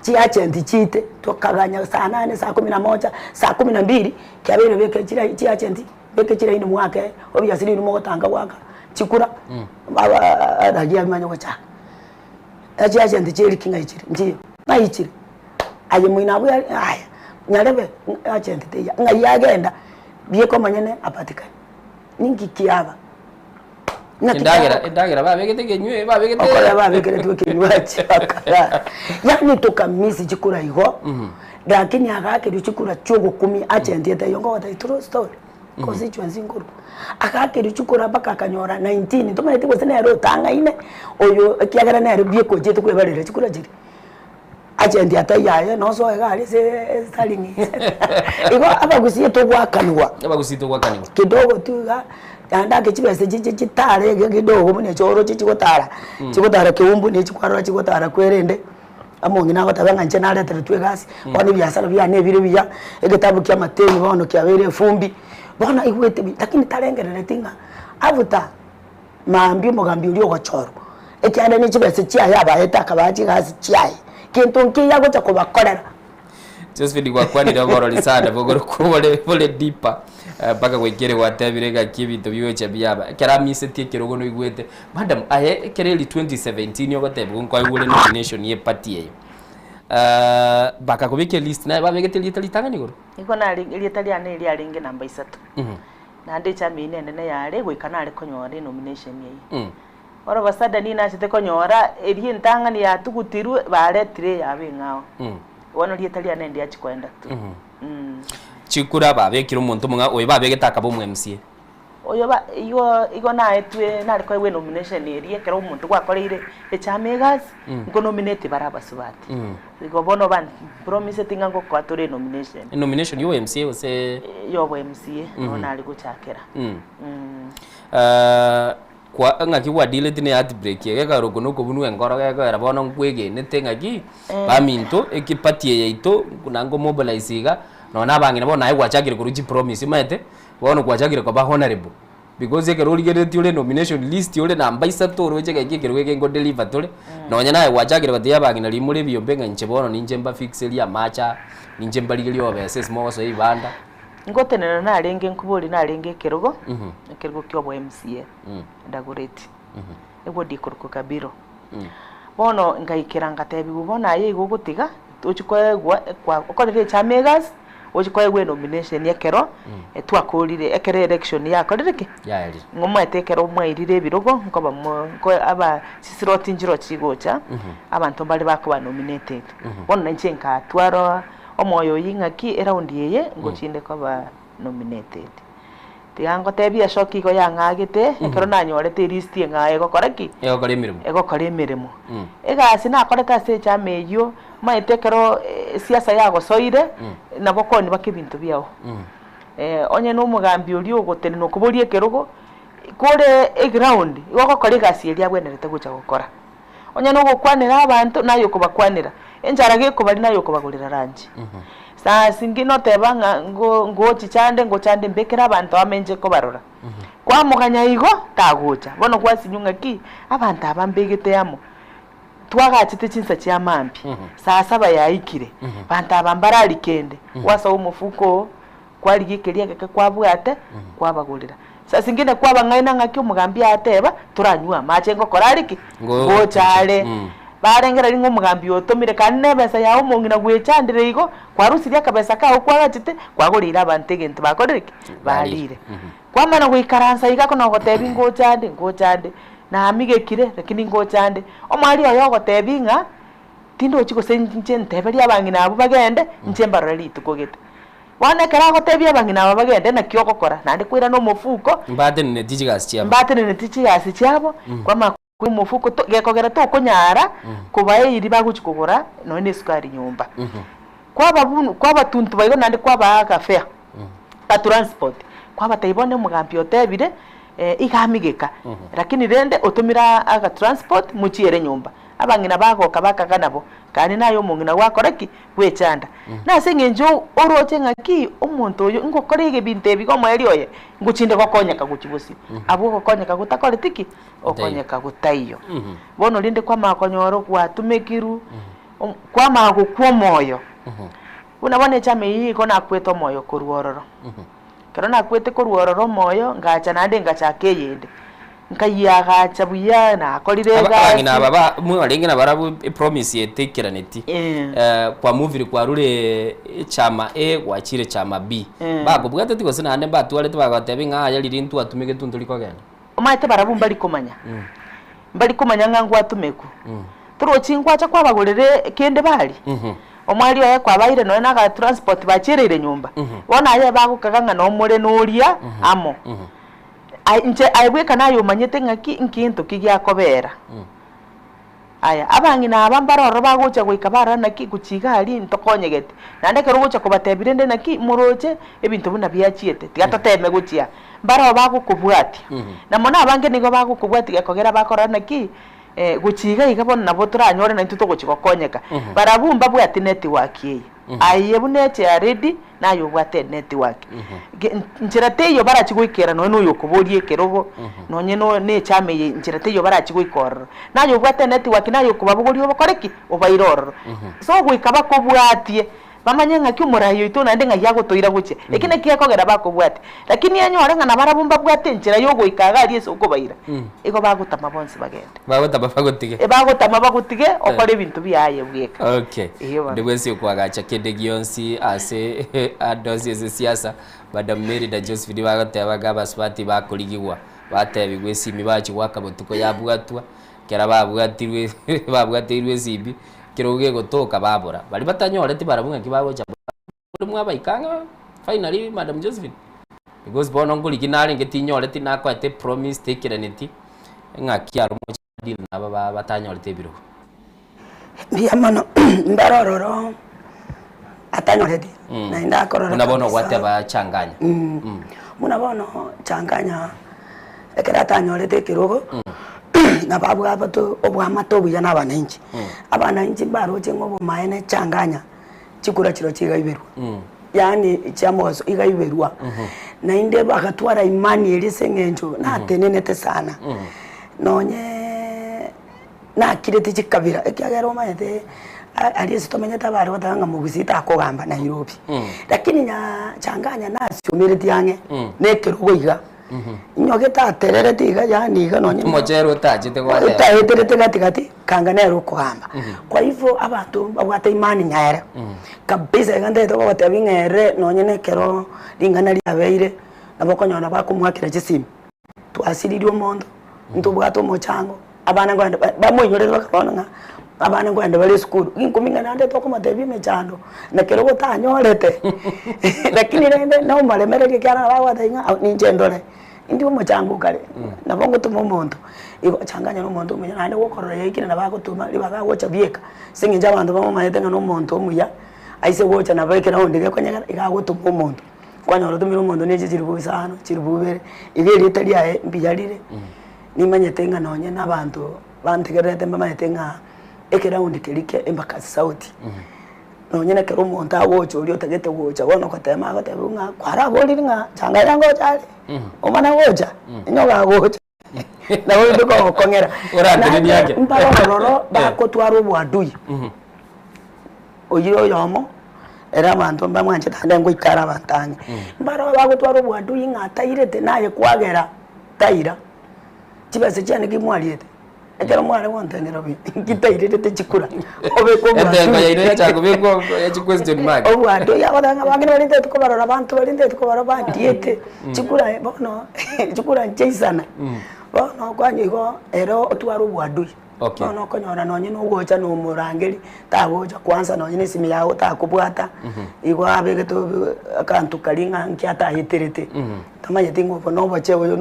S5: chiachenti chite tukaganya sana ne saa 11 saa 12 kyabere beke chira chiachenti beke chira ino mwake obiyasiri ino motanga waka chikura baba adagia manyo kwacha chiachenti chiri kinga ichiri nji na ichiri aye muina bwa aya nyarebe achenti teya ngayagenda biye ko manyene apatikana ningi kiaba
S2: Indagira babegete kenywe babegete
S5: okora babegete tukinywachi akara yani tukamisi chikura igo lakini akake chikura chogo 10 achendete yongo wata true story constituency nguru akake chikura baka kanyora 19 tumaite ko sene ro tanga ine oyo kiagara na bie ko jetu kwebalira chikura jiri achendi atayaye no so egari se stalingi igo abagusiye to gwakanwa kidogo tuga anda kechibese chitare kidogo mune choro chichikotara chikotara keumbu ne chikwaro chikotara kwerende amongi na gotabanga nche na letere twegasi bone byasara bya ne bire bya egetabu kya mateni bono kya bere fumbi bona igwete lakini tarengerere tinga avuta mambi mugambi uri ogachoro ekyane ne chibese chia yaba etaka bachi gasi chia kintu nkiya gocha kubakorera
S2: Josephine gwakwanira boro lisana bogoro kubole dipa baka gwekere watabire ga kibito biwecha byaba keramise tiekerogo no igwete madam aye kereli 2017 yogotebwe nkwa igule nomination ye party ye baka kubike list na babegete litalitanga nigoro
S4: iko na litali ane ili alinge namba 3 na ndi cha mine nene yale gwikana ale konyora nomination ye oro basada ni na chite konyora eri ntanga ni yatugutiru baletire yabe ngao wono litali ane ndi achikwenda tu
S2: chikura babekira umuntu munga oyo babegeta akabo mu MCA
S4: oyo ba igo na etwe na liko we nomination eri ekero umuntu gwakoreire echamegas ngo nominate barabasubati igo bono ban promise tinga ngo kwatore nomination
S2: yo MCA ose
S4: yo MCA no ali guchakera
S2: kwa ngaki wa dile tine at break ye ka rogo no ko bunu engoro ga ga bono ngwege ne tenga gi baminto ekipatie yeito kunango mobilize ga no nabangina bona ai gwachagire kuruji promise mate bono gwachagire ko ba honorable because ekero origereti ore nomination list ore namba isato ore cheke kekero ngo deliver tole nonya naye wachagire bati abangina limure biyombe nga nche bono ninje mba fixeria amacha ninje mbaligeri obese small so ibanda
S4: ngotenera na arenge nkuburi na arenge kerogo kerogo kyobo MCA ndagureti ego dikuruko kabiro bono ngaikira ngatebi ubona ye igugutiga uchikoegwa kwa ukorere cha megas uchikoegwe nomination yakero twakurire ekere election yakorereke
S2: yaeli
S4: ngoma etekero mwairire birogo nkoba ko aba sisiroti njiro chigocha abantu bali bakuba nominated bono nche nka twaro omoyo yingaki around yeye ngochinde koba nominated tigango tebia shoki ko yangagite ekero nanyorete list yengaye gokoreki egokore emirimo egasi nakoreta se cha meyo maetekero siasa yago soire nabokoni bakibintu biao onye no mugambi uri ogotene no kuborie kerogo kore ground igokore gasi eria bwenerete gucha gukora onye no gukwanira abantu nayo kubakwanira enjara ge kubari nayo kubagurira ranji saa singino tebanga ngo chande mbekera abantu amenje ko barora kwa muganya igo tagucha bono kwa sinyunga ki abantu abambegete yamo twagachite chinsa kya mampi saa 7 yaikire bantu abambara likende wasa umufuko kwali gikeria keke kwabwate kwabagurira saa singine kwabangaina ngaki umugambi ateba turanywa mache ngo korariki ngo chale barengera ringo mugambi otomire kanne besa yawo mongina gwechandire igo kwarusiria kabesa ka okwagachite kwagurira abantege bakorereke balire kwamana gwikaransa igako no gotebi ngo chande na amigekire lakini ngo chande omwali oyo gotebinga tindo chiko senje nteberi abangina abo bagende nchembarari tukogete wana kara gotebia abangina abo bagende na kyoko kora nandi kwira no mufuko
S2: mbate ne tichigasi cyabo kwama kuri mufuko gekogera to kunyara kubaye iri baguchikugura none sukari nyumba kwaba tuntu bayigo nandi kwaba cafe ta transport kwaba taibone mugambi otebire ikamigeka lakini rende otumira aga transport muchiere nyumba abangina bagoka bakaga nabo kandi nayo mungina wakoreki wechanda nase ngenjo oroche ngaki omuntu oyo ngokorege binte bigo mweri oye nguchinde gokonyeka guchibusi abo gokonyeka gutakore tiki okonyeka gutaiyo bono linde kwa makonyoro kwa tumekiru kwa mago kwa moyo unabone chame yiko na kweto moyo kuruororo kero na kwete kuruororo moyo ngacha nande ngacha keyende nkayiaga chabuya na kolirega abangina baba mwarenga na barabu promise yetekeraneti kwa movie kwa rure chama A gwachire chama B bako bwate tiko sina ande batwale tubagate nga yali ntu atumike tuntu likogenda
S4: omaite barabu mbali komanya ngangwa atumeku turo chingwa cha kwabagurire kende bali omwali oya kwabaire no na transport bachirire nyumba wona aye bagukaganga no mure nuria amo nje aibweka nayo manyete ngaki inkintu kigyakobera aya abangina abambaroro bagucha gwikabara naki guchiga ali ntokonyegete nandeke rugucha kubatebire nde naki muroche ebintu buna byachiete tigatateme guchia mbaro bagukubwati namona abange nigo bagukubwati gekogera bakora naki guchiga igabona nabo turanyore na intuto guchikokonyeka barabumba bwati network ye aye bunete ya ready nayo bwate network njirate yo barachigwikera no yokuborie kerogo nonye no ne chame njirate yo barachigwikora nayo bwate network nayo kubabugori obakoreki obairoro so gwikaba ko bwatie bamanya ki umurayo ito nande nga yago toira guche ekine kiyakogera bakobwate lakini yanyo arenga na barabumba bwate njira yo gwikaga ali eso kubaira ego bagutama bonse bagende bagutama bagutige okore ibintu biyaye bweka
S2: okay ndegwese kwagacha kende gionsi ase adosi ese siasa Madam Mary da Josephine bagateba baswati bakoligwa batebigwe simi bachi wakabotuko yabwatwa kera babwatirwe sibi kiroge gotoka babora bali batanyore ti barabunga kibabo cha mwa baikanga finally Madam Josephine because bono nguli kinale ngetinyore ti nako ate promise tekiraneti ngakiaro mo deal na baba batanyore te biro
S5: biamano mbarororo atanyore ti na indakororo
S2: unabono gwate bachanganya
S5: munabono changanya ekera atanyore te kirogo na babu abato obwamato buya n'abananchi abananchi baroje ngo bumaene changanya chikura chiro chiga iberu yani chamoso igaiberwa na inde bakatwara imani elise ngenjo na tenenete sana nonye na kirete chikabira ekyagero maete aliye tomenye tabari watanga mugusita akogamba Nairobi lakini nya changanya nasi umiriti yange nekerugo iga nyoge taterere tiga yani iga nonye
S2: mochero tajite kwa
S5: taterere katikati kanganero kugamba kwa hivyo abantu babwata imani nyaere kabisa ngande to batabingere nonye nekero lingana lyabeire nabokonyona bakumwakira chisimu twasiririo mondo ntubwato mochango abana gwanda bamwenyorera bakabona abana gwanda bali school inkuminga nande to kumatebi mechando nekero gotanyorete lakini nende no malemerere kyana bawa tainga ninje ndore ndi mochango kale nabongo tumo mondo iko changanya no mondo munya nande gokorora yikire nabagotuma libaga gocha bieka singinja abantu bamo mayetenga no mondo muya aise gocha nabekera ondege kwanya igagotuma mondo kwanya rotumira mondo neje chirubusano chirububere igeri talia mbiyalire nimanyetenga nonye nabantu bantegerete mamayetenga ekera undikelike embaka sauti nonye nekero umuntu awocho uri otagete wocha bono kotema gotebunga kwara boli nga changa yango chali omana wocha nyoga wocha na boli ko kongera
S2: urandini yake
S5: mparoro bakotwara obwadui oyiro yomo era abantu bamwanje tande ngo ikara bantanye mbaro bakotwara obwadui nga tairete naye kwagera taira chibase cyane kimwaliete ekero mwana wontenera bi ngitairete chikura obeko
S2: etenga yaire cyako beko ya question mark
S5: obwado yabadanga bagene balinde tukobarora abantu balinde tukobara bandiete chikura bono chikura ncheisana bono kwanyigo ero otwara obwadui
S2: okay
S5: bono konyora nonye no gocha no murangeri tagocha kwanza nonye nisimi yawo takubwata igo abege to akantu kalinga nkyata hiterete tamanye tingo bono bache boyo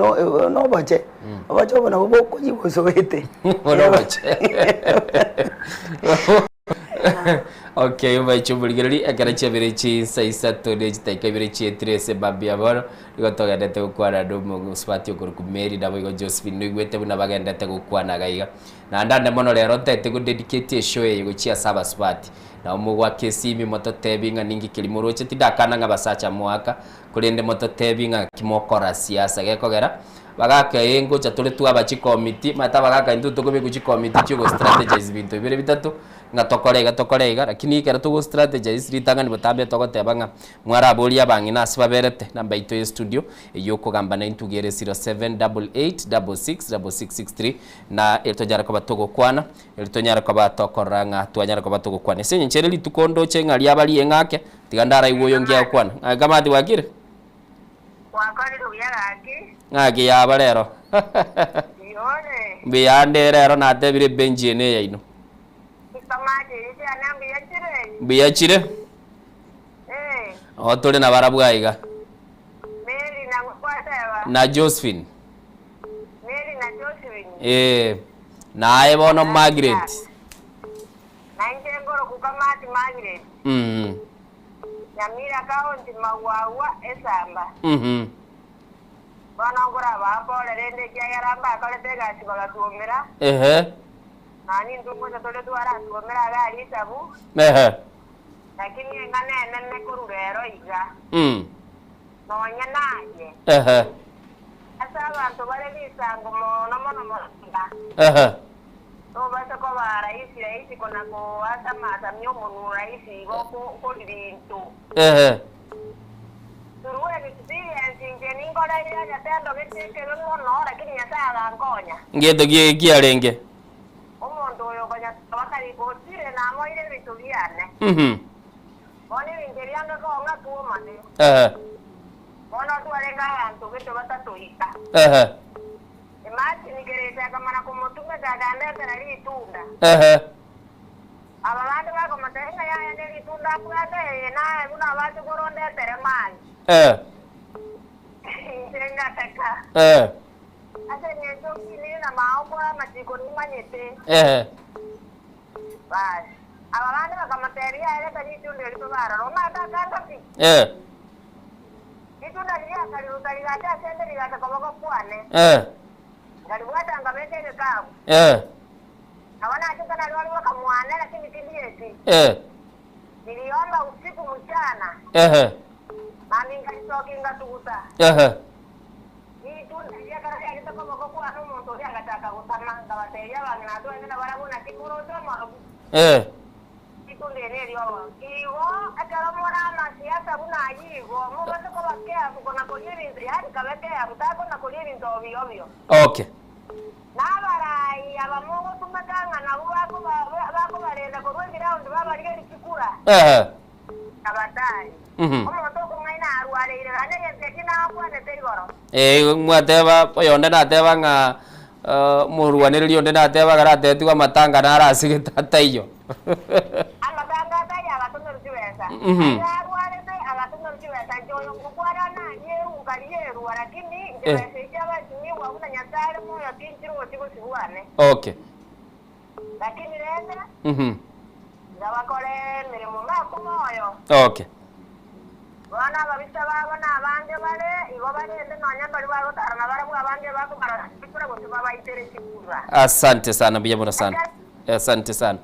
S5: no bache bache bono boko jibosoete
S2: bono bache okay bache bulgereri akarache berechi saisa tode chitaika berechi etrese babia boro igotogedete gukwara ndumu spati okurukumeri nabo igo Josephine nigwete buna bagendete gukwana gaiga na ndande mono rero tete go dedicate show yego chia saba spati na umugwa kesimi moto tebinga ningi kilimoroche tidakana nga basacha mwaka kulende moto tebinga kimokora siasa gekogera bagaka yengo chatule tu abachi committee mata bagaka indu tukobe kuchi committee chugo strategies bintu bire bitatu ngatokorega lakini kera tugo strategies ritanga ni botambe tokotebanga mwara bolia bangina asibaberete namba ito ye studio yoko gamba 92 0788666663 na eltojara ko batogo kwana eltonyara ko batokoranga twanyara ko batogo kwana senye nchere litukondo chengali abali engake tigandara iwoyo ngia kwana agamadi wagire
S6: wakari ruyaraki
S2: ngaki yaba rero
S6: yone
S2: biyande rero natebire benji ne yaino
S6: isamaje ite anambi yachire
S2: biyachire otole na barabwaiga
S6: Mary na ngwateba
S2: na Josephine
S6: Mary na Josephine
S2: nae bono Margaret
S6: na ngengoro kukamati Margaret Yamira kaunti mawawa esamba Bana ngora bapole rende kyaramba kaletega sibagatuomera nani ndungu tole tuara tuomera gali sabu lakini ngane nene kururero iga nonya naye asa abantu bale bisango mono to basa ko raisi kona ko asa mata myomo raisi go ko libintu turuwe experience ngeni ngora ile ya tendo bitike no lakini yasala ngonya
S2: ngeto giarenge
S6: omuntu oyo banya bakari botire na moire bitubiane Oni ingerianga ko nga tuo mane Bona tuarenga abantu beto batatuika Imagine gereza kama na kumutunga gaganda tena litunda Abalande bako matenga ya ende litunda kwade na kuna watu koronde tere mali Tenga teka Asa nyeto kini na maoko matiko ni manyete Bye Abalande bako materia ele tani tunde litubara Roma kaka pi Litunda lia kali utarigata sende ligata koboko puane Galiwata ngamete kabu Hawana hakika na wali wakamwana lakini kilieti niliomba usiku mchana Itunda ya kara ya kitoko moko kwa n'umuntu uri agataka gutama ngabateya bangina twengena barabona kikuru toma. Itunda rero iwo akaramora amasiasa bunayigo mubaze ko bakea kugona ko ibintu yari kabekea mutako na ko ibintu obyo.
S2: Okay.
S6: Nabarai abamungu tumatanga nabo bako barenda ko rwengira undi babarige likikura. Abatai. Omuntu kumwaina arwalire ane yentekina akwane tegoro.
S2: Mwateba oyonde nateba nga murwaniriri onde nateba garateti kwa matanga narasi tata iyo.
S6: Amatanga taya abatunuru kiwesa. Arwalire abatunuru kiwesa joyo kukwara na yeru kaliyeru lakini ngewese cyaba kinyi wabuna nyatare mu yatinjiro otiko sibuane.
S2: Okay.
S6: Lakini renda ndabakore mirimo makumoyo.
S2: Okay.
S6: Bana babisa babona abandi bare ibo barende nanya bari baro tarana baramu abandi bako bara kikura go baba itere kikura.
S2: Asante sana biyabona sana. Asante sana.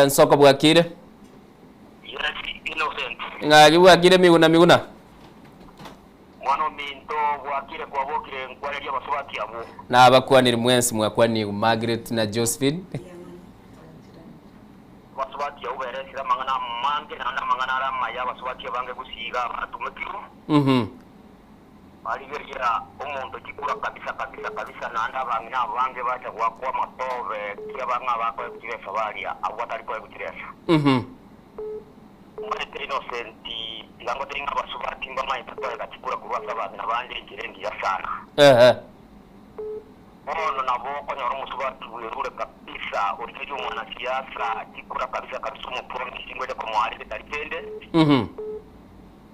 S2: Nsoko bwakire.
S7: Innocent.
S2: Ngagi bwakire miguna.
S7: Mwana minto bwakire kwa bokire nkwale lya basubati abo.
S2: Na abakwanira mwensi mwakwani Margaret na Josephine.
S7: Basubati abo beresira mangana mange na mangana rama ya basubati bange gusiga atumekiro. Aligerira umuntu kikura kabisa nanda bangina bange bacha kwa matove kya banga bako kibesa balia abo atari ko kutiresa. Mwete Innocent yango tringa basubati mbama itatoa kikura kurwasa bana bande kirendi ya sana. Ono nabo konyoro musubati werure kabisa urije umwana siasa kikura kabisa mu promise ngwe ko mwari betarikende.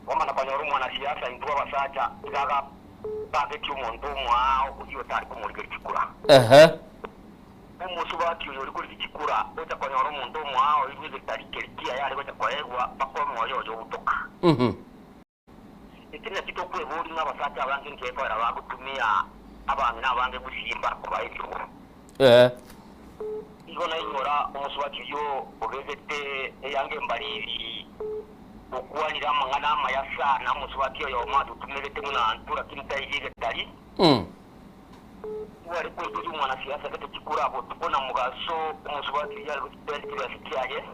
S7: Wama na konyoro umwana siasa intwa basacha gaga bage cyumuntu mwao uyo tari ko muri kikura. Umusubati uri kuri kikura uta konyoro umuntu mwao iwe betarikerikia yari bata kwaegwa bakomo yo butoka. Itina kitokwe buri n'abasacha abange nkeko era bagutumia abantu nabange gusimba ko bayiro. Igona inyora umusubati yo obezete yange mbariri okwanira mangana amayasa na musubati yo matu tumelete muna antura kimtayige tali. Wari ko tuju mwana siasa kete kikura abo tubona mugaso umusubati yari gutendira sikiaje.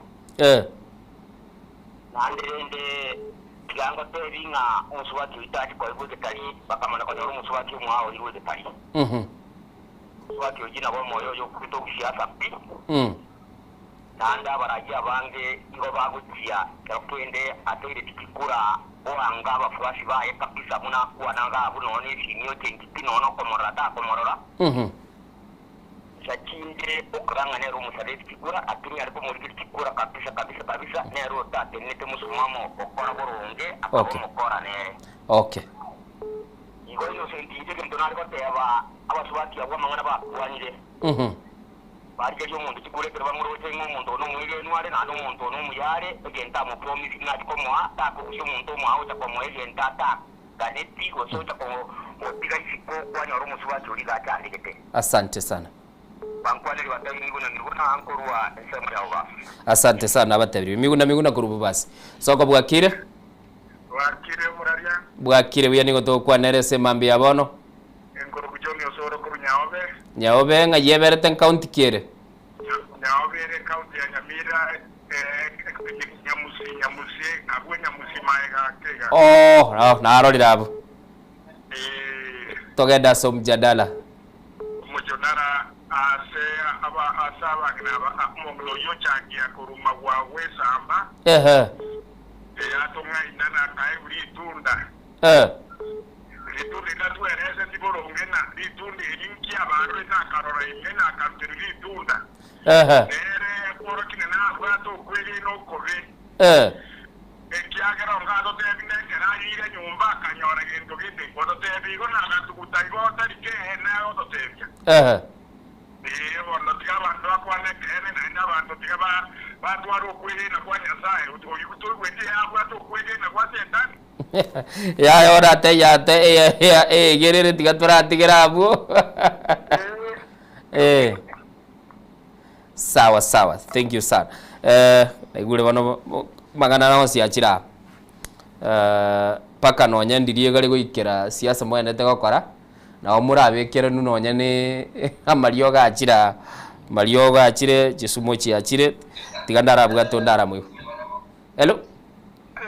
S7: Nanderende kigango tebinga umusubati itachi kwa ibuze tali bakamana kwa umusubati mwao ibuze tali. Umusubati ojina bo moyo yo kuto siasa pi. Nanda barajya bange ngo bagutia kapende atere tikikura oanga bafuashi baye kabisa muna wananga bunone sinyo tengiti nono komorora. Sakinde okranga nero musare tikikura atunya ariko muri tikikura kabisa nero tate nete musumamo okora boronge akomokora ne.
S2: Okay.
S7: Igo yo sentije ke ndonali ko teba abasubati abo mangana ba kwanyire. Barije yo muntu kikure kerwa muri wote nk'umuntu no mwire ntware na n'umuntu no muyare egenta mu promise ngati ko mwa ta ko yo muntu mwa uta ko mwe egenta ta ganeti go so ta ko otiga isiko kwanyoro musubati uri gacandikete.
S2: Asante sana.
S7: Bankwale watari nguna ankorwa sema yawa.
S2: Asante sana abatabiri miguna kurubu basi. Soko bwakire.
S8: Bwakire muraria.
S2: Bwakire buyani goto kwa nerese mambi yabono.
S8: Enkoro kujomi osoro ko Nyaobe.
S2: Nyaobe nga yebereten county kire.
S8: Nyaobe re county ya Nyamira nyamusi agwe nyamusi maega kega.
S2: Naro dirabo. Togeda so mjadala.
S8: Mujodara ase aba asaba kinaba monglo yo changia kuruma wawe samba. Atonga inana kai uri tunda. Ritunda na tuerese tiboro ngena ritunda inki abantu na karora ingena kamtiri ritunda. Nere koro kinena kwato kweli no kobe. Ekiagera ngado tebine kera ire nyumba kanyora gendo gite kodo tebigo na gatukutai go tarike na odo tebya. Bueno, tigaba ndo akwane kene na ina bantu tigaba bantu waro kweli na kwa nyasaye uto kwende ya to kweli na kwa setani.
S2: Ya ora te ya te gerere tigatura tigerabu. Sawa. Thank you sir. Igure bano magana na osi achira. paka nonya ndirie gari goikera siasa mwenete gokora na murabekere nunonya ni amario gachire chisumo chiachire tigandara bwato ndara mwe. Hello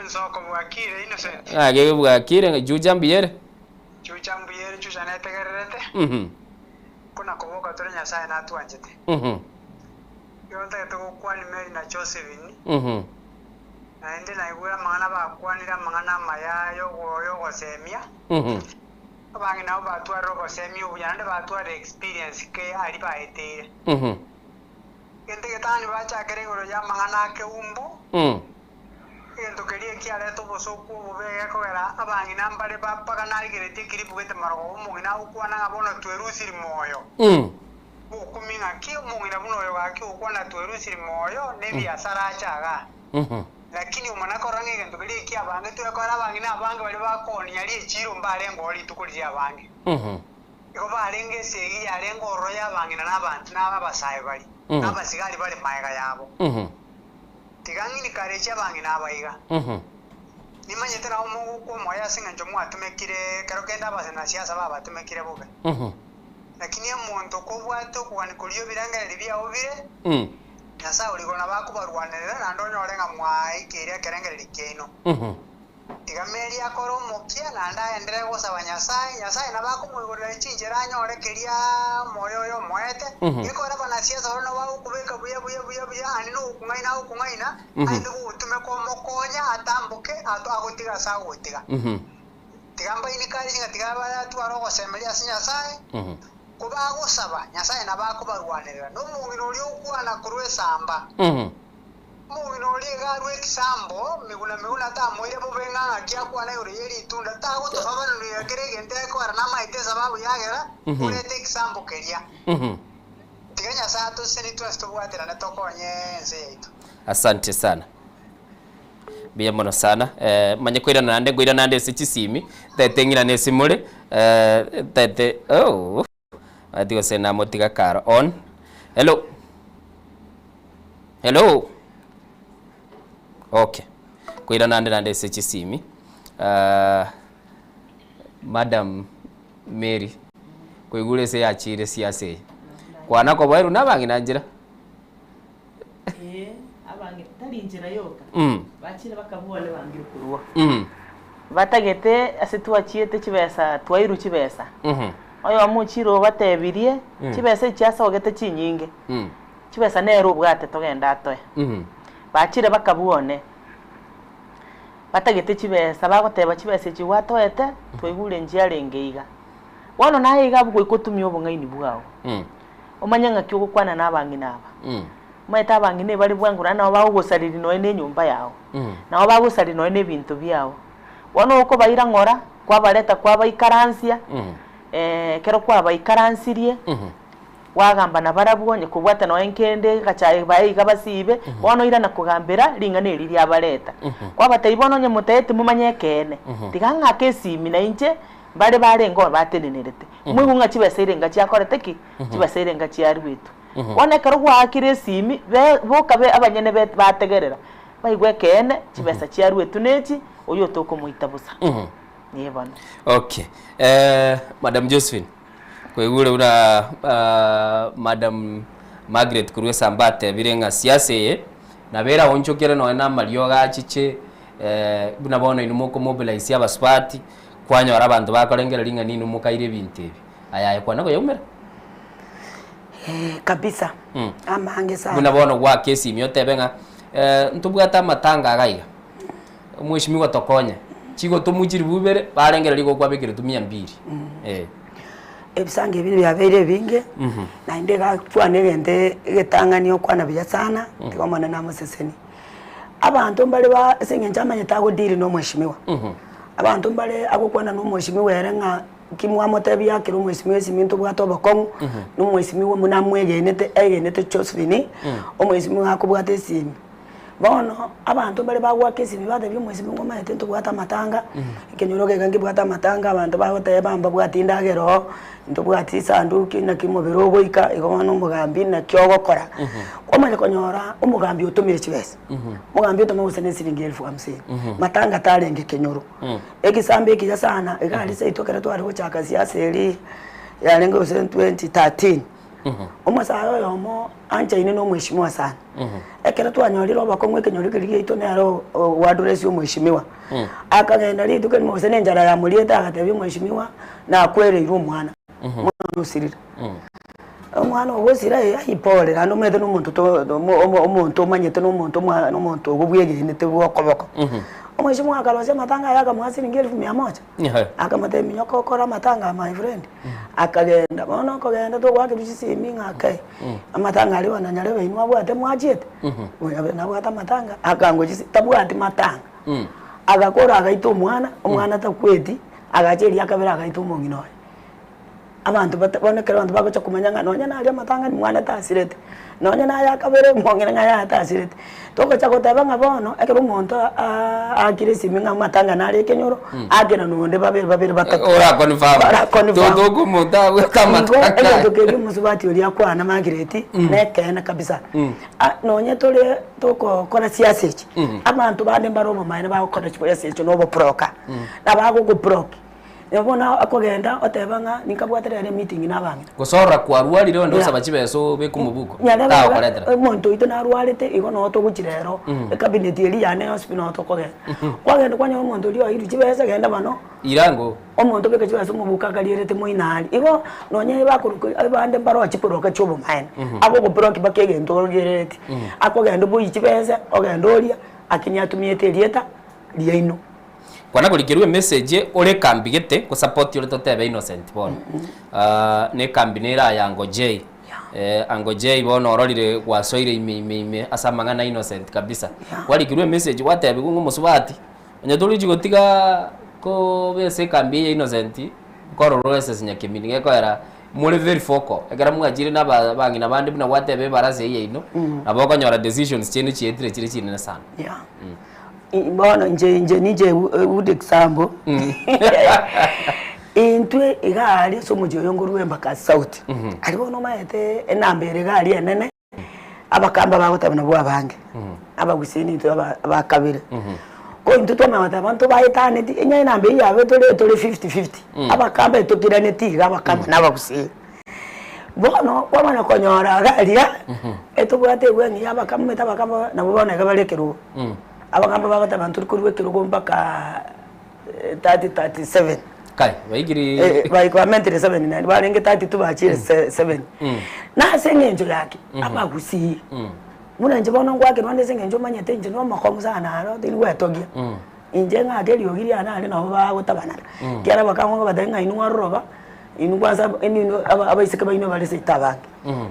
S9: Nsoko bwakire Innocent.
S2: Age bwakire jujambiyere
S9: chuchanetegererete kuna kuboka tore Nyasaye natwanjete yonta gukwana Mary na Josephine na ende na igura mangana bakwanira mangana mayayo goyo gosemia abangi nabo batwara gosemia ubuyande batwara experience ke ari baetire ende getani bachakere ngoro ya mangana ke umbu ento kerie kiare to bosoku bubege kogera abangi nambare bapaga narigirete kiri bugete marogo mugina ukwana ngabono twerusiri moyo ukuminga ki mugina buno yo gaki ukwana twerusiri moyo ne biasara achaga lakini umana korange gento kerie ki abange tu yakora abangi na abange bali bakoni yali echiro mbare ngoli tukuri abange iko barenge segi yale ngoro ya abangi na nabantu nabasaye bali nabasigari bali maega yabo tigangini karecha bangi nabaiga nimanyete na umu ko moya singa njomu atumekire karo kenda basena siasa baba atumekire boga lakini emuntu ko bwato kwani kuliyo biranga libya obire yasa uri gona bakubarwanirira nando nyorenga mwai kiria kerengere likeno tigameri akoro mokia nanda endere gosaba Nyasaye na bakumwigurira chinjera nyore kiria moyo yo moete ikora bana siasa bano bakubeka buya ani no kungaina andi gutume ko mokonya atambuke agutiga sagutiga tigamba inikari singa tigaba twaro gosemeria Nyasaye kuba gosaba Nyasaye na bakubarwanirira no mungino uri ukwana kurwe samba mungino uri garwe kisambo miguna ta moire bobenga akia kwana uri yeri tunda ta go to baba no yakere gente ko arana maite sababu yagera urete kisambo keria tiganya saa to seni tu astobwatira na tokonye nzeito.
S2: Asante sana biya mono sana manye kwira nande gwira nande sichisimi tetengira nesimule tete adigo sena motiga karo on. Hello okay kwira nande sichisimi Madam Mary kwigure se yachire siase kwana ko bairu nabangi nanjira
S4: abangi tarinjira yoka bachire bakabole bangire kuruwa batagete ase twachiete chibesa twairu chibesa oyo amuchiro batebirie chibesa chiasa ogete chinyinge chibesa nero bwate togenda atoya bachire bakabuone batagete chibesa bagoteba chibesa chiwatoete twigure njiare ngeiga wono naye gabu ikotumyo obungaini bwao omanyanga kyo kwana nabangi naba maita abangi ne bali bwangura na bagusariri no ene nyumba yao na bagusariri no ene bintu byao wono uko bayira ngora kwa bareta kwa bayikaransia kero kwa bayikaransirie wagamba na barabwonye kubwata no enkende gachaye bayiga basibe wono ira nakugambira lingane liri abareta kwa batayibono nye mutete mumanye kene tiganga kesimi na inje bare ngo batenenerete mwigunga chibesere nga cyakorete ki chibesere nga cyari witu wone karo gwakire simi bokabe abanyene bategerera bayigwe kene chibesa cyari witu neki oyo toko muita busa yebana.
S2: Okay Madam Josephine kwegure una Madam Margaret kurwe sambate birenga siase na bera onchokere no na malio gachiche buna bono inumoko mobilize abaswati kwanyora abantu bakorengera linga nini mukaire bintebi ayaye kwana ko yumera
S5: kabisa amange sana
S2: buna bono gwa kesi myotebenga ntubwata matanga agaiga mwishimiwa tokonya chigo tumujiri bubere barengera liko kwa bekere tumia 2
S5: ebisange bino byabere binge na indega twane gende getanganyo kwana bya sana tikomana na museseni abantu mbale ba sengenjama nyetago diri no mwishimiwa abantu mbale akukwana no mwishimiwa erenga kimwa motebi yake no mwishimiwa siminto bwato bakongu no mwishimiwa munamwege nete Josephine o mwishimiwa akubwate simi bono abantu bali bagwakesi bibate by'omwezi ngoma etento bwata matanga ikenyoroge gangi bwata matanga abantu bagoteba mba bwatindagero ndo bwati sanduki na kimobero boika igono mugambi na kyogokora komanya konyora umugambi utumire kibese mugambi utumo usene silingi 1050 matanga talenge kenyoro ekisambe kija sana egali se itokera twari gochaka siasa eri yalengo 2013 Omasayo yomo anja ine no mheshimiwa sana. Ekera twanyoriro bakomwe kenyorikirige ito nero waduresi omheshimiwa. Akagenda ri duke mosene njara ya mulieta akatebi mheshimiwa na kwere iru mwana. Mwana usirira. Omwana wosira ayipole ando mete no muntu to omuntu manyete no muntu mwana no muntu obubwege nete bwokoboko. Mheshimiwa akalose matanga yaka mwasi ngeli 100. Akamate minyoko kora matanga my friend. Akagenda bono kogenda to gwake bisiminga akai. Amatanga ali wana nyalewe inwa bwate mwajete. Oyabe na bwata matanga akango jisi tabwati matanga. Agakora agaito omwana takweti agacheri akabera agaito mongino. Abantu batabonekera abantu bagocha kumanyanga nonya na ali matanga ni mwana tasirete. Nonya na yakabere mongina ngaya tasirete. Toko chako tabanga bono ekero umuntu akire siminga matanga nali kenyoro agena nonde babere batatu
S2: ora confirm todo muta wekamatanga
S5: ego tokeri musubati uri akwana magireti nekena kabisa nonye tole toko kora siasa echi abantu bande baromo mayine bakora siasa echi no bo proka nabago go proka yabona akogenda otebanga nikabwaterere meeting nabangi
S2: gusora kwa ruari rero ndo sabachibeso bekumubuko
S5: koletera umuntu ito narwarite igono to gukirero cabinet eri yane hospital to kogenda kwagenda kwanya umuntu uri oyiru kibese genda bano
S2: irango
S5: umuntu beke kibaso mubuka kalirete moinali igo nonye bakuruko abande mbaro chiporoka chobo maina abo go broki bakege ndorgerete akogenda bo ikibese ogenda oria akinyatumiete rieta riaino
S2: kwana kulikirwe message ole kambigete ko support yole totebe Innocent bono ne kambinera ya Ango J Ango J bono ororire gwasoire ime asamanga na Innocent kabisa walikirwe message watebe kungu musubati nyatuli jigotiga ko bese kambi ya Innocent ko rorose sinyakimini ngeko era muri very foco egera mwajire nabangi nabandi buna watebe barase yeino aboko nyora decisions chene chietire chire chine sana
S5: bono nje nije wood example intwe igali somujo yongorwe mbaka south alibono maete enambere gali enene abakamba bagotabana bwa bange abagusini to abakabire ko into to mawata abantu bayitane enya enambe yawe tole 50-50 abakamba tokirane tiga abakamba nabagusini bono kwamana konyora galia etobwate gwengi abakamba metabakamba nabona gabalekero abagamba bagata bantu kuri wekirugo mpaka 30-37
S2: kai baigiri
S5: baikwa mentre 79 barenge 32 bachire 7 na sengenjo yake abagusi muna nje bona ngwake rwande sengenjo manyete nje no makomu sana aro dilwe togia inje ngageli ogiri ana ali no bagotabana kiara bakamwe badenga inu aroba inu kwanza inu abaiseka baino bale sitabange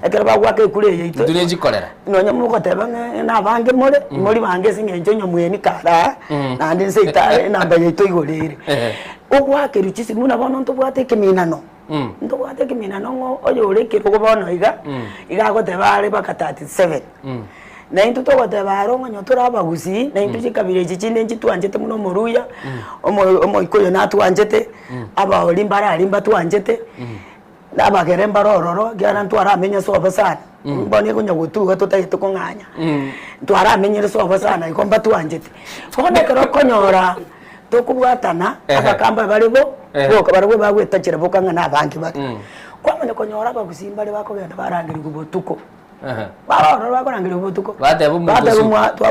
S5: ekera bagwake kule yeito
S2: duleji kolera
S5: nonya mukoteba na bange muri bange singenjo nyomweni kara na ndi seita namba yeito igorere ogwake ruchisi muna bono ntobwate kiminano ntobwate kiminano ngo oyo ureke ko bono iga goteba ale baka 37 na into to goteba arongo nyotora abagusi na into chikabire chichinde nchitwanjete muno muruya omo ikoyo natwanjete aba olimbara alimba twanjete nabagere mbarororo gyana ntwara amenya soba sana mbone kunya gutuga totayito konganya ntwara amenyere soba sana ikomba twanjete kone kero konyora tokubwatana abakamba balibo boka barwe bagwetachira bokanga nabangi bati kwamene konyora bagusimba le bakogenda barangiri kubotuko barororo bakorangiri kubotuko
S2: batebo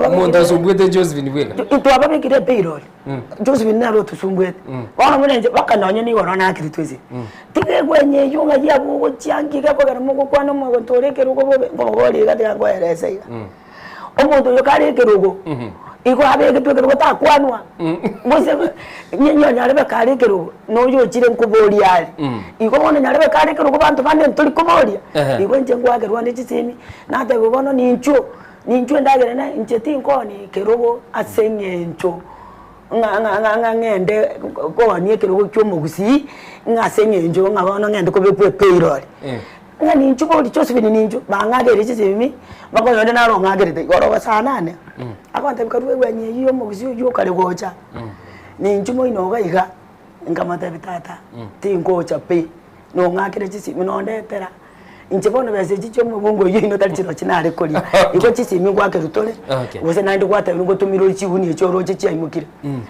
S2: muntu sumbwete Josephine bwela
S5: twababikire payroll Josephine nabo tusumbwete bana munenje bakanonye ni gorona akritweze tige gwenye yunga yabo cyangike ko garamo kwana mu gontoreke rugo ngogori gati yango erese omuntu yokareke rugo iko abeke tweke rugo takwanwa mose nyenyo nyarebe kareke rugo no yo chire nkubori ali iko bona nyarebe kareke rugo bantu bande ntuli kubori iko nje ngwage rwande chitsimi nate bono nincho ndagere na ncheti nkoni kerugo asenyencho nga ngende ko ni kerugo cyomugusi nga senyencho nga bono ngende ko bepwe payroll nga nincho ko Josephine nincho bangagere chitsimi bakoyonde naro ngagere te goro basanane akwante bikarwe gwenye iyo mugusi yo kare gocha ni njumo inoga iga ngamata bitata tingocha pe no ngakire chisi minondetera inchibona bese chicho mubungo yino talichiro chinare koli iko chisi mingwake rutole wose nandi kwata ngo tumiro chihuni choro chichi ayimukire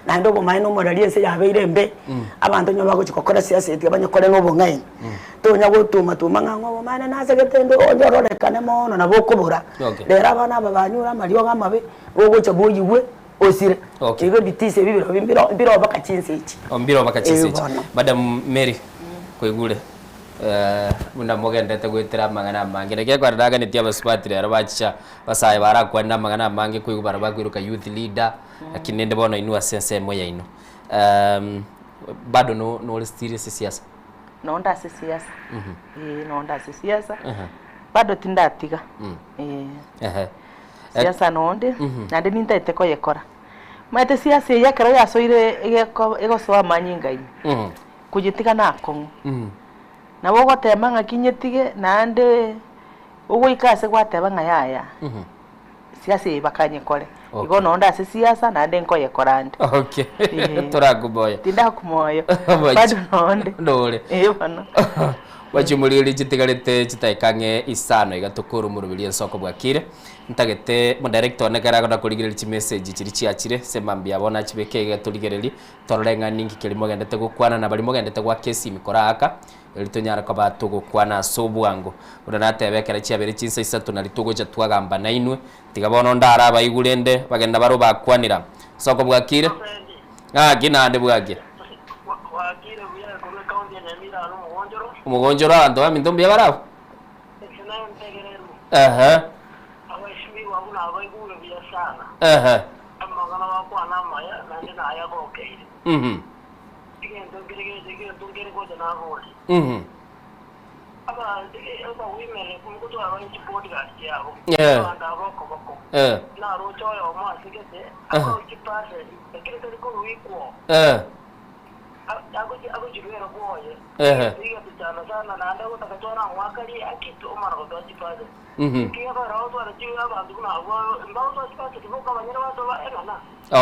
S5: nando bo maino moralie se yabeire mbe abantu nyo bako chikokora siasa etigabanya kore no bongai to nyago tuma ngango bo mana nase getendo onjoro rekane mono na bokobora lera bana babanyura mariyo gamabe wogo chaboyiwe osire iko bitise bibiro bakachinse ichi
S2: ombiro bakachinse ichi Madam Mary kwegule muna mogendete gwitira magana mange reke kwariraga ni tia basipatire arabacha basaye barakwenda magana mange kwigu barabakwiruka youth leader lakini ndebo no inua sense moya ino bado no serious siasa
S4: no nda siasa no nda siasa bado tindatiga siasa no ndi na ndi nindete ko yekora mate siasa yakara yasoire ego so manyinga ini kujitika nako na wogo tema ngakinyetige nande ugo ikase gwateba ngayaya siasa bakanye kore igo no nda siasa nande nko yekorande
S2: okay turaguboya
S4: tinda kumoyo bado nonde
S2: ndole
S4: bano
S2: wachimulili chitigarite chitaikange isano igatukuru murubiri nsoko bwakire ntagete mu director nekara gona kuligirira chi message chiri chiachire semambia bona chibekege tuligereri tororenga ningi kelimo gendete gukwana na bali mogendete gwa kesi mikora aka elitonyara kwa batu gukwana sobwango uranatebekera chiabere chinsa isatu na litugo cha twagamba nainwe tigabona ndara abayigurende bagenda baro bakwanira soko bwakire ginande bwakire
S8: wakire buya kome kaunti ya Nyamira no
S2: umugonjoro ando amindombi yabarabo
S8: abashimi wabuna abayigure biyasana amagana bakwana maya nanje naya gokeire igendo ngire ko dana holi aba wimere kumkuto abantu podcast yabo anda boko na rocho yo masigete aba ukipase ekire ko wiko ako jirwero boye diga tutana sana na anda utaka tona mwakali akitu omara ko dojipase kiya ba rawo to jiwa ba nduna abo ndawo to jipase tiboka banyera bato ba enana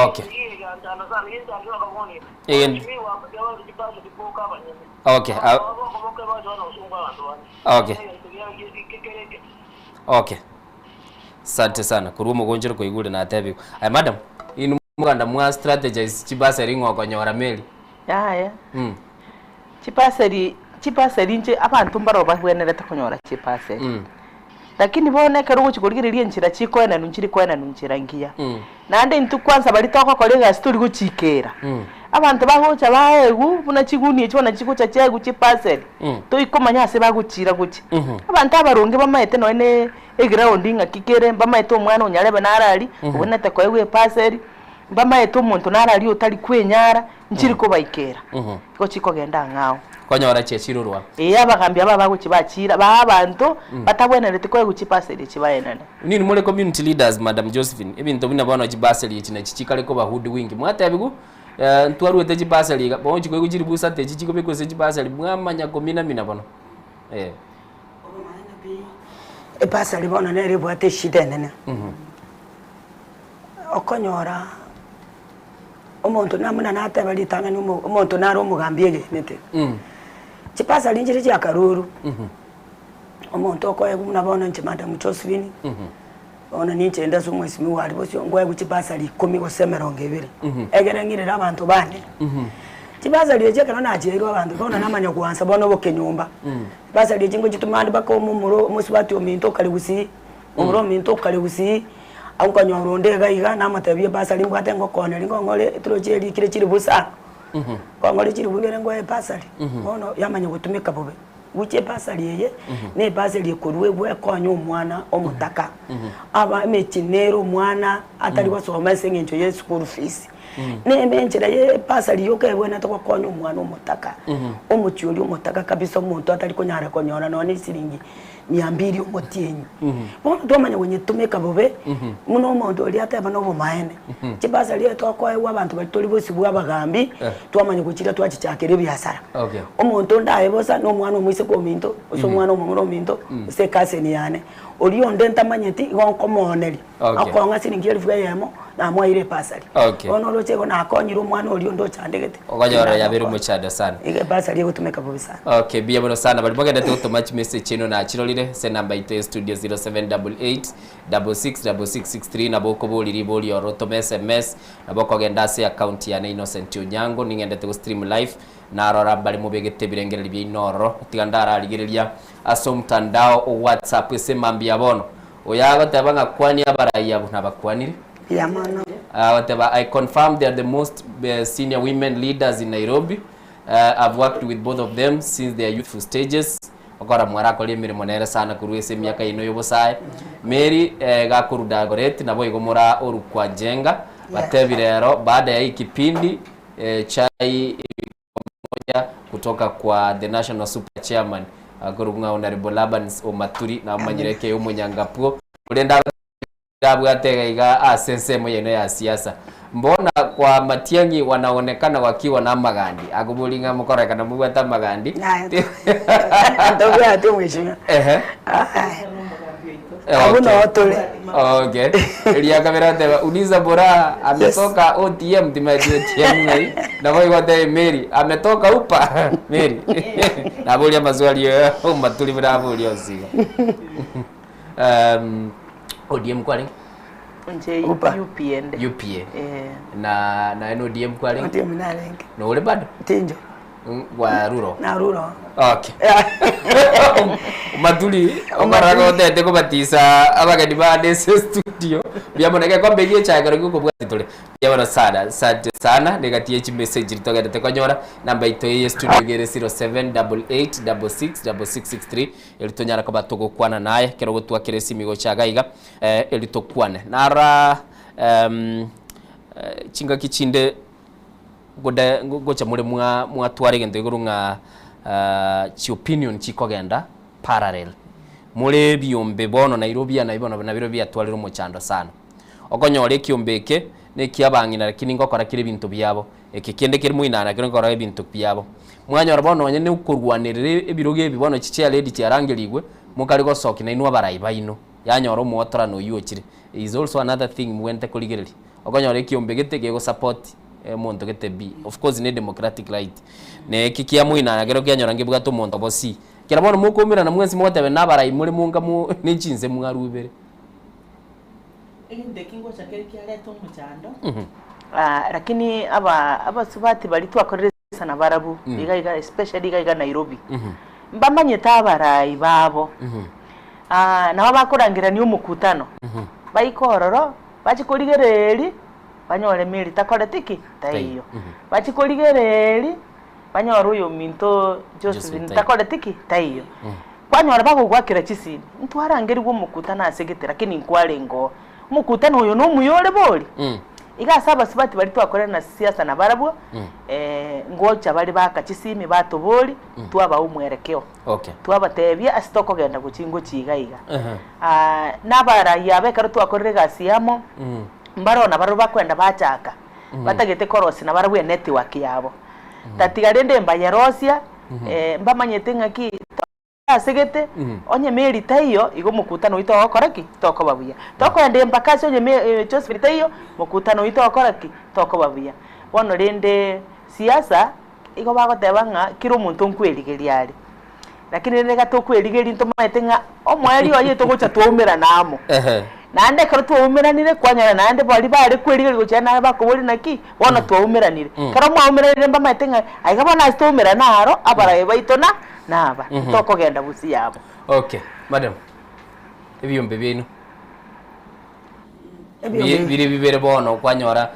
S2: okay
S8: diga ndana sana yinda ndo abone jiwa bawo jipase tiboka banyera
S2: okay okay okay sante sana kuri umugonjero ko igure na tabi ay madam inu muganda mwa strategies chibasa ringo konyora meli
S4: ya chipaseri nje abantu mbaro bahwenereta konyora chipaseri lakini boneka rugo chigorigiririe nchira chikoena nunchiri koena nunchira ngiya nande ntu kwanza bali toko kolega story guchikera abantu bahocha baegu buna chiguni echo na chikucha chegu chipaseri to ikomanya se baguchira guchi abantu abaronge bamaete noene ground inga kikere bamaete omwana onyarebe narali ubona te koewe paseri bamaete omuntu narali otali kwenyara nchiri ko baikera ko chiko genda ngao
S2: konyora chechirurwa
S4: abagambya baba guchibachira ba abantu batabwenerete ko guchipaseri chibayenana
S2: nini mole community leaders Madam Josephine ebintu bina bana chibaseri china chichikale ko bahudi wingi mwatabigu ntwaruete chibaseri bonchi ko guchiribusa te chichiko bekose chibaseri mwamanya komina mina bano
S5: paseri bono nere bwate shida nene okonyora omuntu namuna natabali tanga omuntu naro mugambye nete chipasa linjiri cha karuru omuntu okoye kumnabona nje Madam Josephine ona ninche enda so mwesi mi wali bosyo ngoye kuchipasa likumi kosemero ngebere egere ngire abantu bane chipasa liye kana achero abantu bona namanya kuansa bona boke nyumba chipasa liye chingo chitumandi bako mumuro musibati ominto kali kusi umuro minto kali kusi auka nyoronde gaiga na matabia basa limbwate ngokone lingongole turocheri kire chiri busa kongole chiri bungere ngoye pasali ono yamanya gutumika bobe uche pasali yeye ne pasali kurwe gwe konyo mwana omutaka aba mechinero mwana atali wasoma sengencho ye school fees ne menchira ye pasali yoke bwena to konyo mwana omutaka omuchuri omutaka kabisa omuntu atali konyara konyora none siringi 200 omotienyu bona tomanya wenye tumeka bobe muno omuntu oli ateba no bomaene chibasa liye twakoe wabantu batoli bosi bwa bagambi twamanya kuchira twachichakere byasara omuntu ndaye bosa no mwana omwise ko minto oso mwana omumuro minto se kaseni yane Olio ndenta manyeti gonko moneri. Akonga siningi 1000 na mwaire pasali. Ono loche gona akonyiro mwana olio ndo chandegete.
S2: Oganyora yabiru muchada sana.
S5: Ige pasali gutumeka bobi sana.
S2: Okay, biya bono sana bali mogenda to match message chino na chirolire se number ite studio 0788 666663 na boko boli riboli oroto SMS na boko genda se account ya Innocent Onyango ningende to stream live na arora bali mubegete birengere bya inoro tigandara aligereria aso mtandao o WhatsApp ese mambia bono oyaga tabanga kwani abaraya nabakwanire
S5: yamana
S2: whatever I confirm they are the most senior women leaders in Nairobi. I've worked with both of them since their youthful stages. Okora mwara kole mirimo nere sana kuruese miaka ino yobosaye Mary gakuruda goreti nabo igomora orukwa jenga batebirero baada ya ikipindi chai moja kutoka kwa the national super chairman Gorunga Honorable Laban Omaturi na manyireke yo munyangapuo urenda bwatega iga asense moyeno ya siasa. Mbona kwa Matiang'i wanaonekana wakiwa na magandi agubulinga mukoreka na mubata magandi
S5: ndogo atu mwishinga Abuna otole.
S2: Okay. Elia kamera teba uliza bora ametoka OTM timaji OTM ngai. Na wao wote Mary ametoka upa Mary. Na bolia mazwali yo matuli bra bolia usiga. ODM kwali?
S4: Nje UPN.
S2: UPA. Na ODM kwali?
S5: ODM na lengi.
S2: No ule bado?
S5: Tinjo.
S2: Wa ruro.
S5: Na ruro.
S2: Okay. Matuli omarago tete ko batisa abagadi ba DS studio. Biamoneke ko begie chagaro ko bwati tole. Biabona sana negative chi message ritogete te konyora namba ito ye studio gere 0788666663 elitonyara ko batogo kwana naye kero gutwa kiresi migo chagaiga elitokwane. Nara chinga kichinde gocha mure mwa twari gento igurunga chi opinion chi kogenda parallel mure biombe bono Nairobi ya naibono na biro bya twaliro mu chando sana okonyore kiombeke ne kiabangina lakini ngokora kire bintu byabo ekikende kiri muinana kire ngokora bintu byabo mwanyora bono onye ne ukurwanirire ebiroge bibono chiche lady chiarangeligwe mukari go soki na inwa barayi baino yanyora muotora no yuokire is also another thing mwente kuligereri okonyore kiombeke tege go support muntu gete B of course ne democratic right ne kikia muina gero kyanyora ngibuga to muntu bosi kira bono mukumira na mwezi motebe nabarayi muri munga mu nichinze mwarubere
S4: inde kingo chakeri kyaleto muchando lakini aba subati bali twakorera sana barabu igaiga especially igaiga Nairobi mbamanye tabarayi babo na bakorangira ni umukutano bayikororo bachikoligereri banyore miri takora tiki taiyo bachikoligereri banyore uyo minto Josephine takora tiki taiyo banyore bagugwakira chisini ntwarangeri gwo mukutana asegete lakini nkwarengo mukutana uyo no muyore boli igasaba sibati bali twakorera na siasa na barabu ngocha bali baka chisimi batoboli twaba umwerekeo twabatebya asitoko genda guchingo chigaiga nabara yabe karo twakorera gasiyamo mbarona baro bakwenda bachaka batagete korosi na barabwe network yabo tatigarende mbayerosia mbamanyete ngaki asegete onye meri tayo igo mukutano ito okoraki toko babuya toko ende mbakasi onye Joseph tayo mukutano ito okoraki toko babuya bono rende siasa igo bagotebanga kiro muntu nkweligeria lakini rende gatokweligeria ntomayete nga omweri oye togocha tuumira namo nande karo tuumiranire kwanyara nande bali bari kweligeria gochana bakobori naki bono tuumiranire karo mwaumiranire mbamate nga aiga bona tuumira naro abaraye baitona naba toko genda busi yabo.
S2: Okay madam ebyombe binu bibere bono kwanyora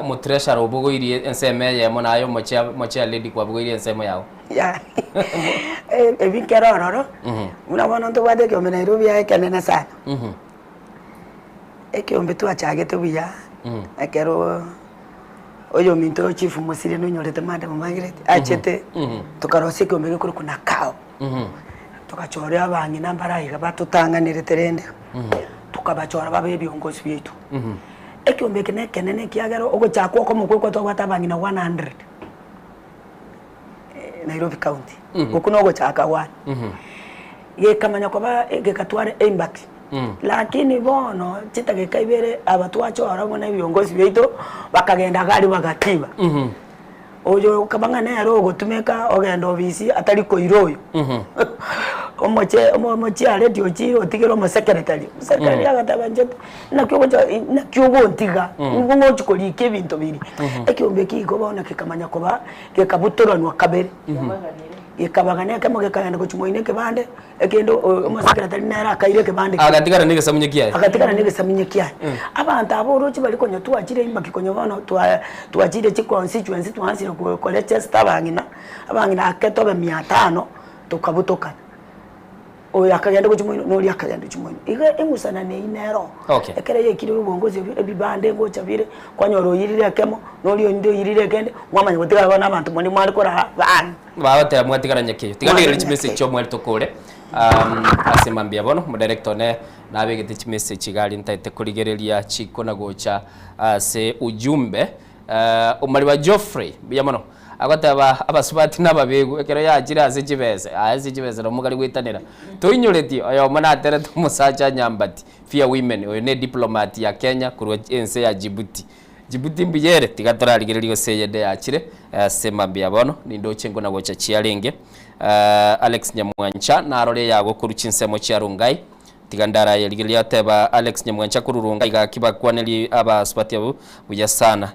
S2: umutresha robugo iri enseme ya mona ayo mocha lady kwa bugo iri enseme yawo
S5: ya ebikerororo unabona ndo bade ke Nairobi ya kenena sana ekiombe tu achagete buya akero oyo minto chief musiri no nyorete mande mumagirete achete tukarose kiombe kuri kuna kao tukachora abangi nambara iga batutanganire terende tukabachora babe byongozi byetu ekiombe kenene kiagero ogochakwa ko mukwe to gwatabangi na 100 Nairobi County okuno ogochaka 1 ye kamanya kwa ge katware impact lakini bono chitageka ibere abatwacho arabona biongozi beito bakagenda gari bagatiba oyo kabanga nero gutumeka ogenda obisi atari ko iroyo omoche radio chiro tigero mo secretary agatabanje nakyo bontiga ngo chikoli kebinto biri ekyombe kiko bona kikamanya koba kekabutoranwa kabere ikabagane kamo gekagenda kuchimoine kebande ekendo omo secretary nera akaire kebande
S2: agatigara nige samunye kiya abantu aboro chibali konyo tuachire imbaki konyo bono tuachire chi constituency tuansire ku Colchester abangina aketobe 500 tukabutoka oya akagenda kuchimoine nori akagenda kuchimoine ige engusana ne inero ekere yekire ubongozi ebibande ngo chabire kwanyoro yirire kemo nori ndo yirire kende mwamanya gutiga bana abantu muri mwari kora bana babatera mwatigara nyekiyo tiganire chimese cyo mwari tokore asemambia bono mu director ne nabegete chimese chigali ntaite kurigereria chiko na gocha se ujumbe umari wa Geoffrey biyamono agataba abasubati nababego ekero yagira azijibeze no mugari gwitanira toinyureti ayo manatere tumusacha nyambati fia women oyo ne diplomat ya Kenya kurwa ense ya Djibouti mbiyere tigatorarigererio seyede yakire semambia bono nindo chengo na gocha chialenge Alex Nyamwancha narore yago kuruchinsemo chiarungai tigandara yaligelia teba Alex Nyamwancha kururungai gakibakwaneli abasubati abo buya sana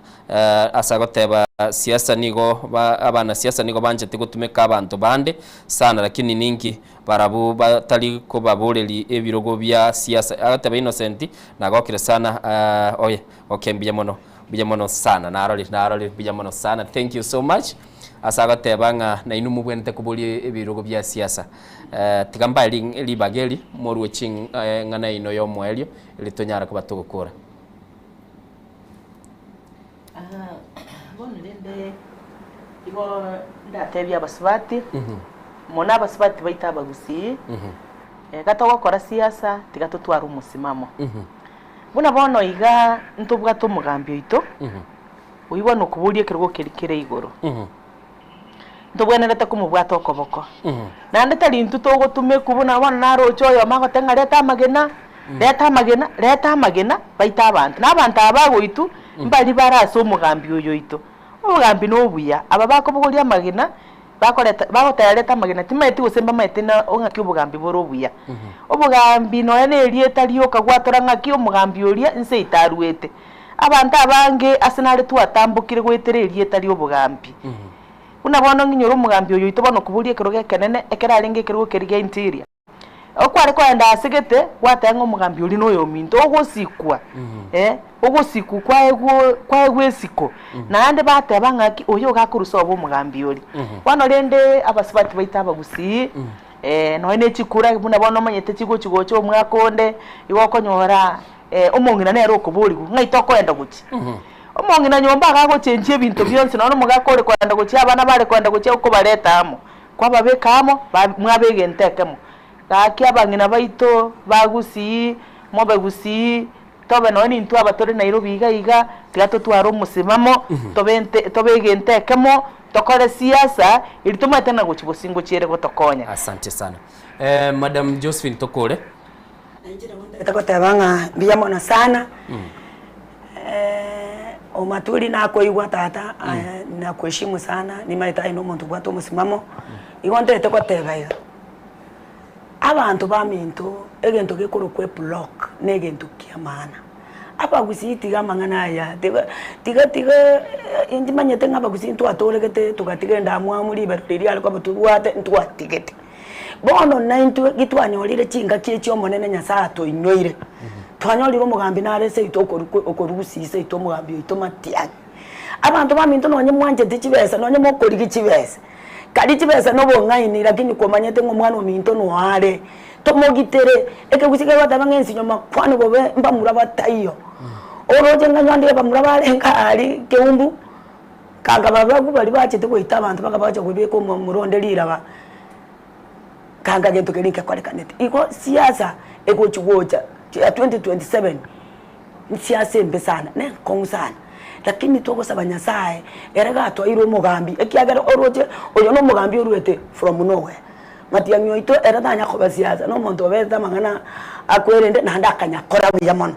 S2: asagoteba siasa nigo abana siasa nigo banje tigutumeka abantu bande sana lakini ningi barabu batali ko baboreli ebirogo bya siasa agateba Innocent nagokire sana oye bijamono sana naroli bijamono sana. Thank you so much asagateba na inumu bwente kubuli ebirogo bya siasa tigamba libageli moru ching ngana ino yo mwelio litonyara ko batugukura
S4: bono rende ibo ndatebya abasubati mona abasubati baita abagusi gatogo kora siasa tigatutwara umusimamo buna bono iga ntubwa tumugambi ito uyibona okubulie kirgo kirikire igoro ntubwenerete kumubwata okoboko nande tali ntuto gotume kubuna bona narocho yo magotenga leta magena baita abantu n'abantu abagoitu mbali baraso umugambi uyo ito umugambi no buya aba bakobogoria magena bagotayaleta magena timeti gusemba maitena ongaki umugambi boro buya umugambi no ene elieta lioka gwatora ngaki umugambi uria nse itaruete abantu abange asenale twatambukire gwetere elieta lio umugambi unabona nginyoro umugambi uyo ito bano kubulie kiroge kenene ekerarenge kirogo kirige interior okware kwenda asegete gwatanga umugambi uri no yo minto ogosikwa ogosiku kwaegwe siko nande bateba ngaki oyo gakuruso obo umugambi uri wano rende abasubati baita abagusi no ene chikura buna bono manyete chigo chigocho umwakonde igokonyora omongina nero okuburigu ngaito kwenda guchi omongina nyomba agagochenje ebintu byonse no mugakore kwenda guchi abana bare kwenda guchi uko baretamo kwababekamo mwabegentekemo gaki abangina baito bagusi mobegusi tobe no ni ntu abatore Nairobi iga tigato twaro musimamo tobegentekemo tokore siasa ilituma tena guchibosingo chiere gotokonya.
S2: Asante sana Madam Josephine Tokore
S5: takotebanga biyamona sana omaturi nako igwa tata na kuheshimu sana ni maita ino muntu bwato musimamo igonte tekotebaya abantu baminto egento gekoro kwe block negento kiamana apa gusitiga mangana ya tiga indi manyete ngaba gusinto atolegete tugatigenda mwamuri bariri alko batuwate ntwatigete bono naintu gitwanyolire chinga kiechyo monene nyasato inyoire twanyolire umugambi narese itoko okorugusise ito mugambi ito matiani abantu baminto nonye mwanje tikibesa nonye mokori gikibesa kali chibesa no bongaini lakini kwa manyete ngomwana ominto no hare tomogitere ekegusika batabangensi nyoma kwano bobe mbamura batayo oroje nganyande bamura barenga ali keumbu kanga babagu bali bachite koita abantu bakabacha kubeko murondelira ba kanga gento kelika kwale kanete iko siasa eko chugocha ya 2027 siasa mbesana ne kongusana lakini toko sabanyasaye erega to iro mugambi ekiagara oroje oyo no mugambi uruete from nowhere matiamyo ito era tanya ko basiasa no monto beta mangana akwerende na ndakanya kora buya mono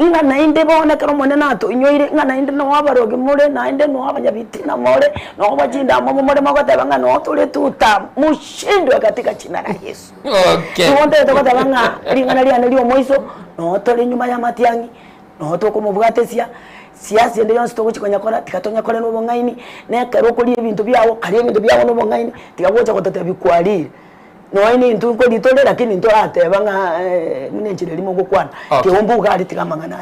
S5: nga nainde bona kero mone nato inyoire nga nainde no wabaroge mure nainde no abanyabiti na more no bajinda mo more magote banga no tule tuta mushindwe katika jina la Yesu.
S2: Okay.
S5: Tuonde tokota banga lingana liana lio moiso no tole nyuma ya matiangi no toko mubwatesia siasi ende yonse tokuchi konyakora tikatonya kore no bongaini ne kero kuri ibintu byawo kari ibintu byawo no bongaini tikabocha kotete bikwalire no ini ntunko ditole lakini ntorate banga ninenjire limo gukwana keumbu gali tikamangana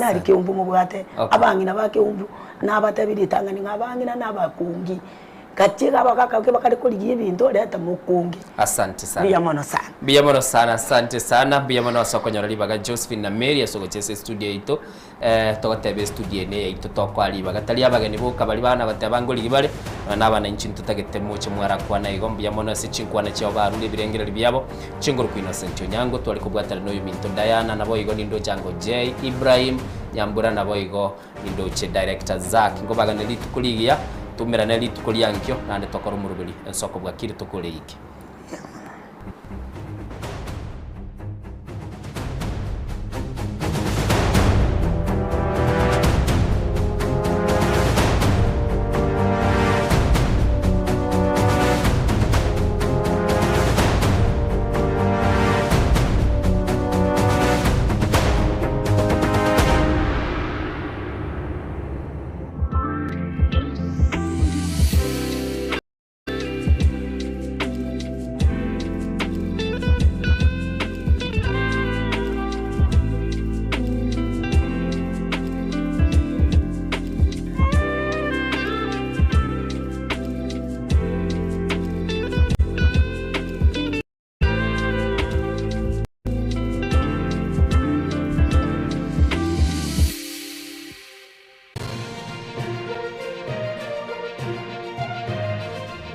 S5: ali keumbu mubwate abangi nabake umbu nabatabiri tangani ngabangi na nabakungi katika bakaka bakali kuri ibintu leta mukungi.
S2: Asante sana.
S5: Biyamono
S2: sana asante sana biyamono sokonyora libaga Josephine na Mary asogochese studio ito togotebe studio ne ito tokwali baga tali abageni boka bali bana batabangoli gibale nabana inchintu tagete moche mwara kwana igo biyamono se chinkwana cyo baruli birengera byabo chinguru ku Innocent Onyango twali kubwatara no yuminto Diana nabo igo nindo jango J Ibrahim Nyambura nabo igo nindo che director Zack ngo baga ne litukuligia tumira na litukuliankyo nande tokoro murubili ensoko bwa kiri tukule iki.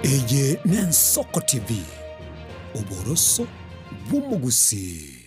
S3: Eye n'Ensoko TV, uboroso bw'umugusi.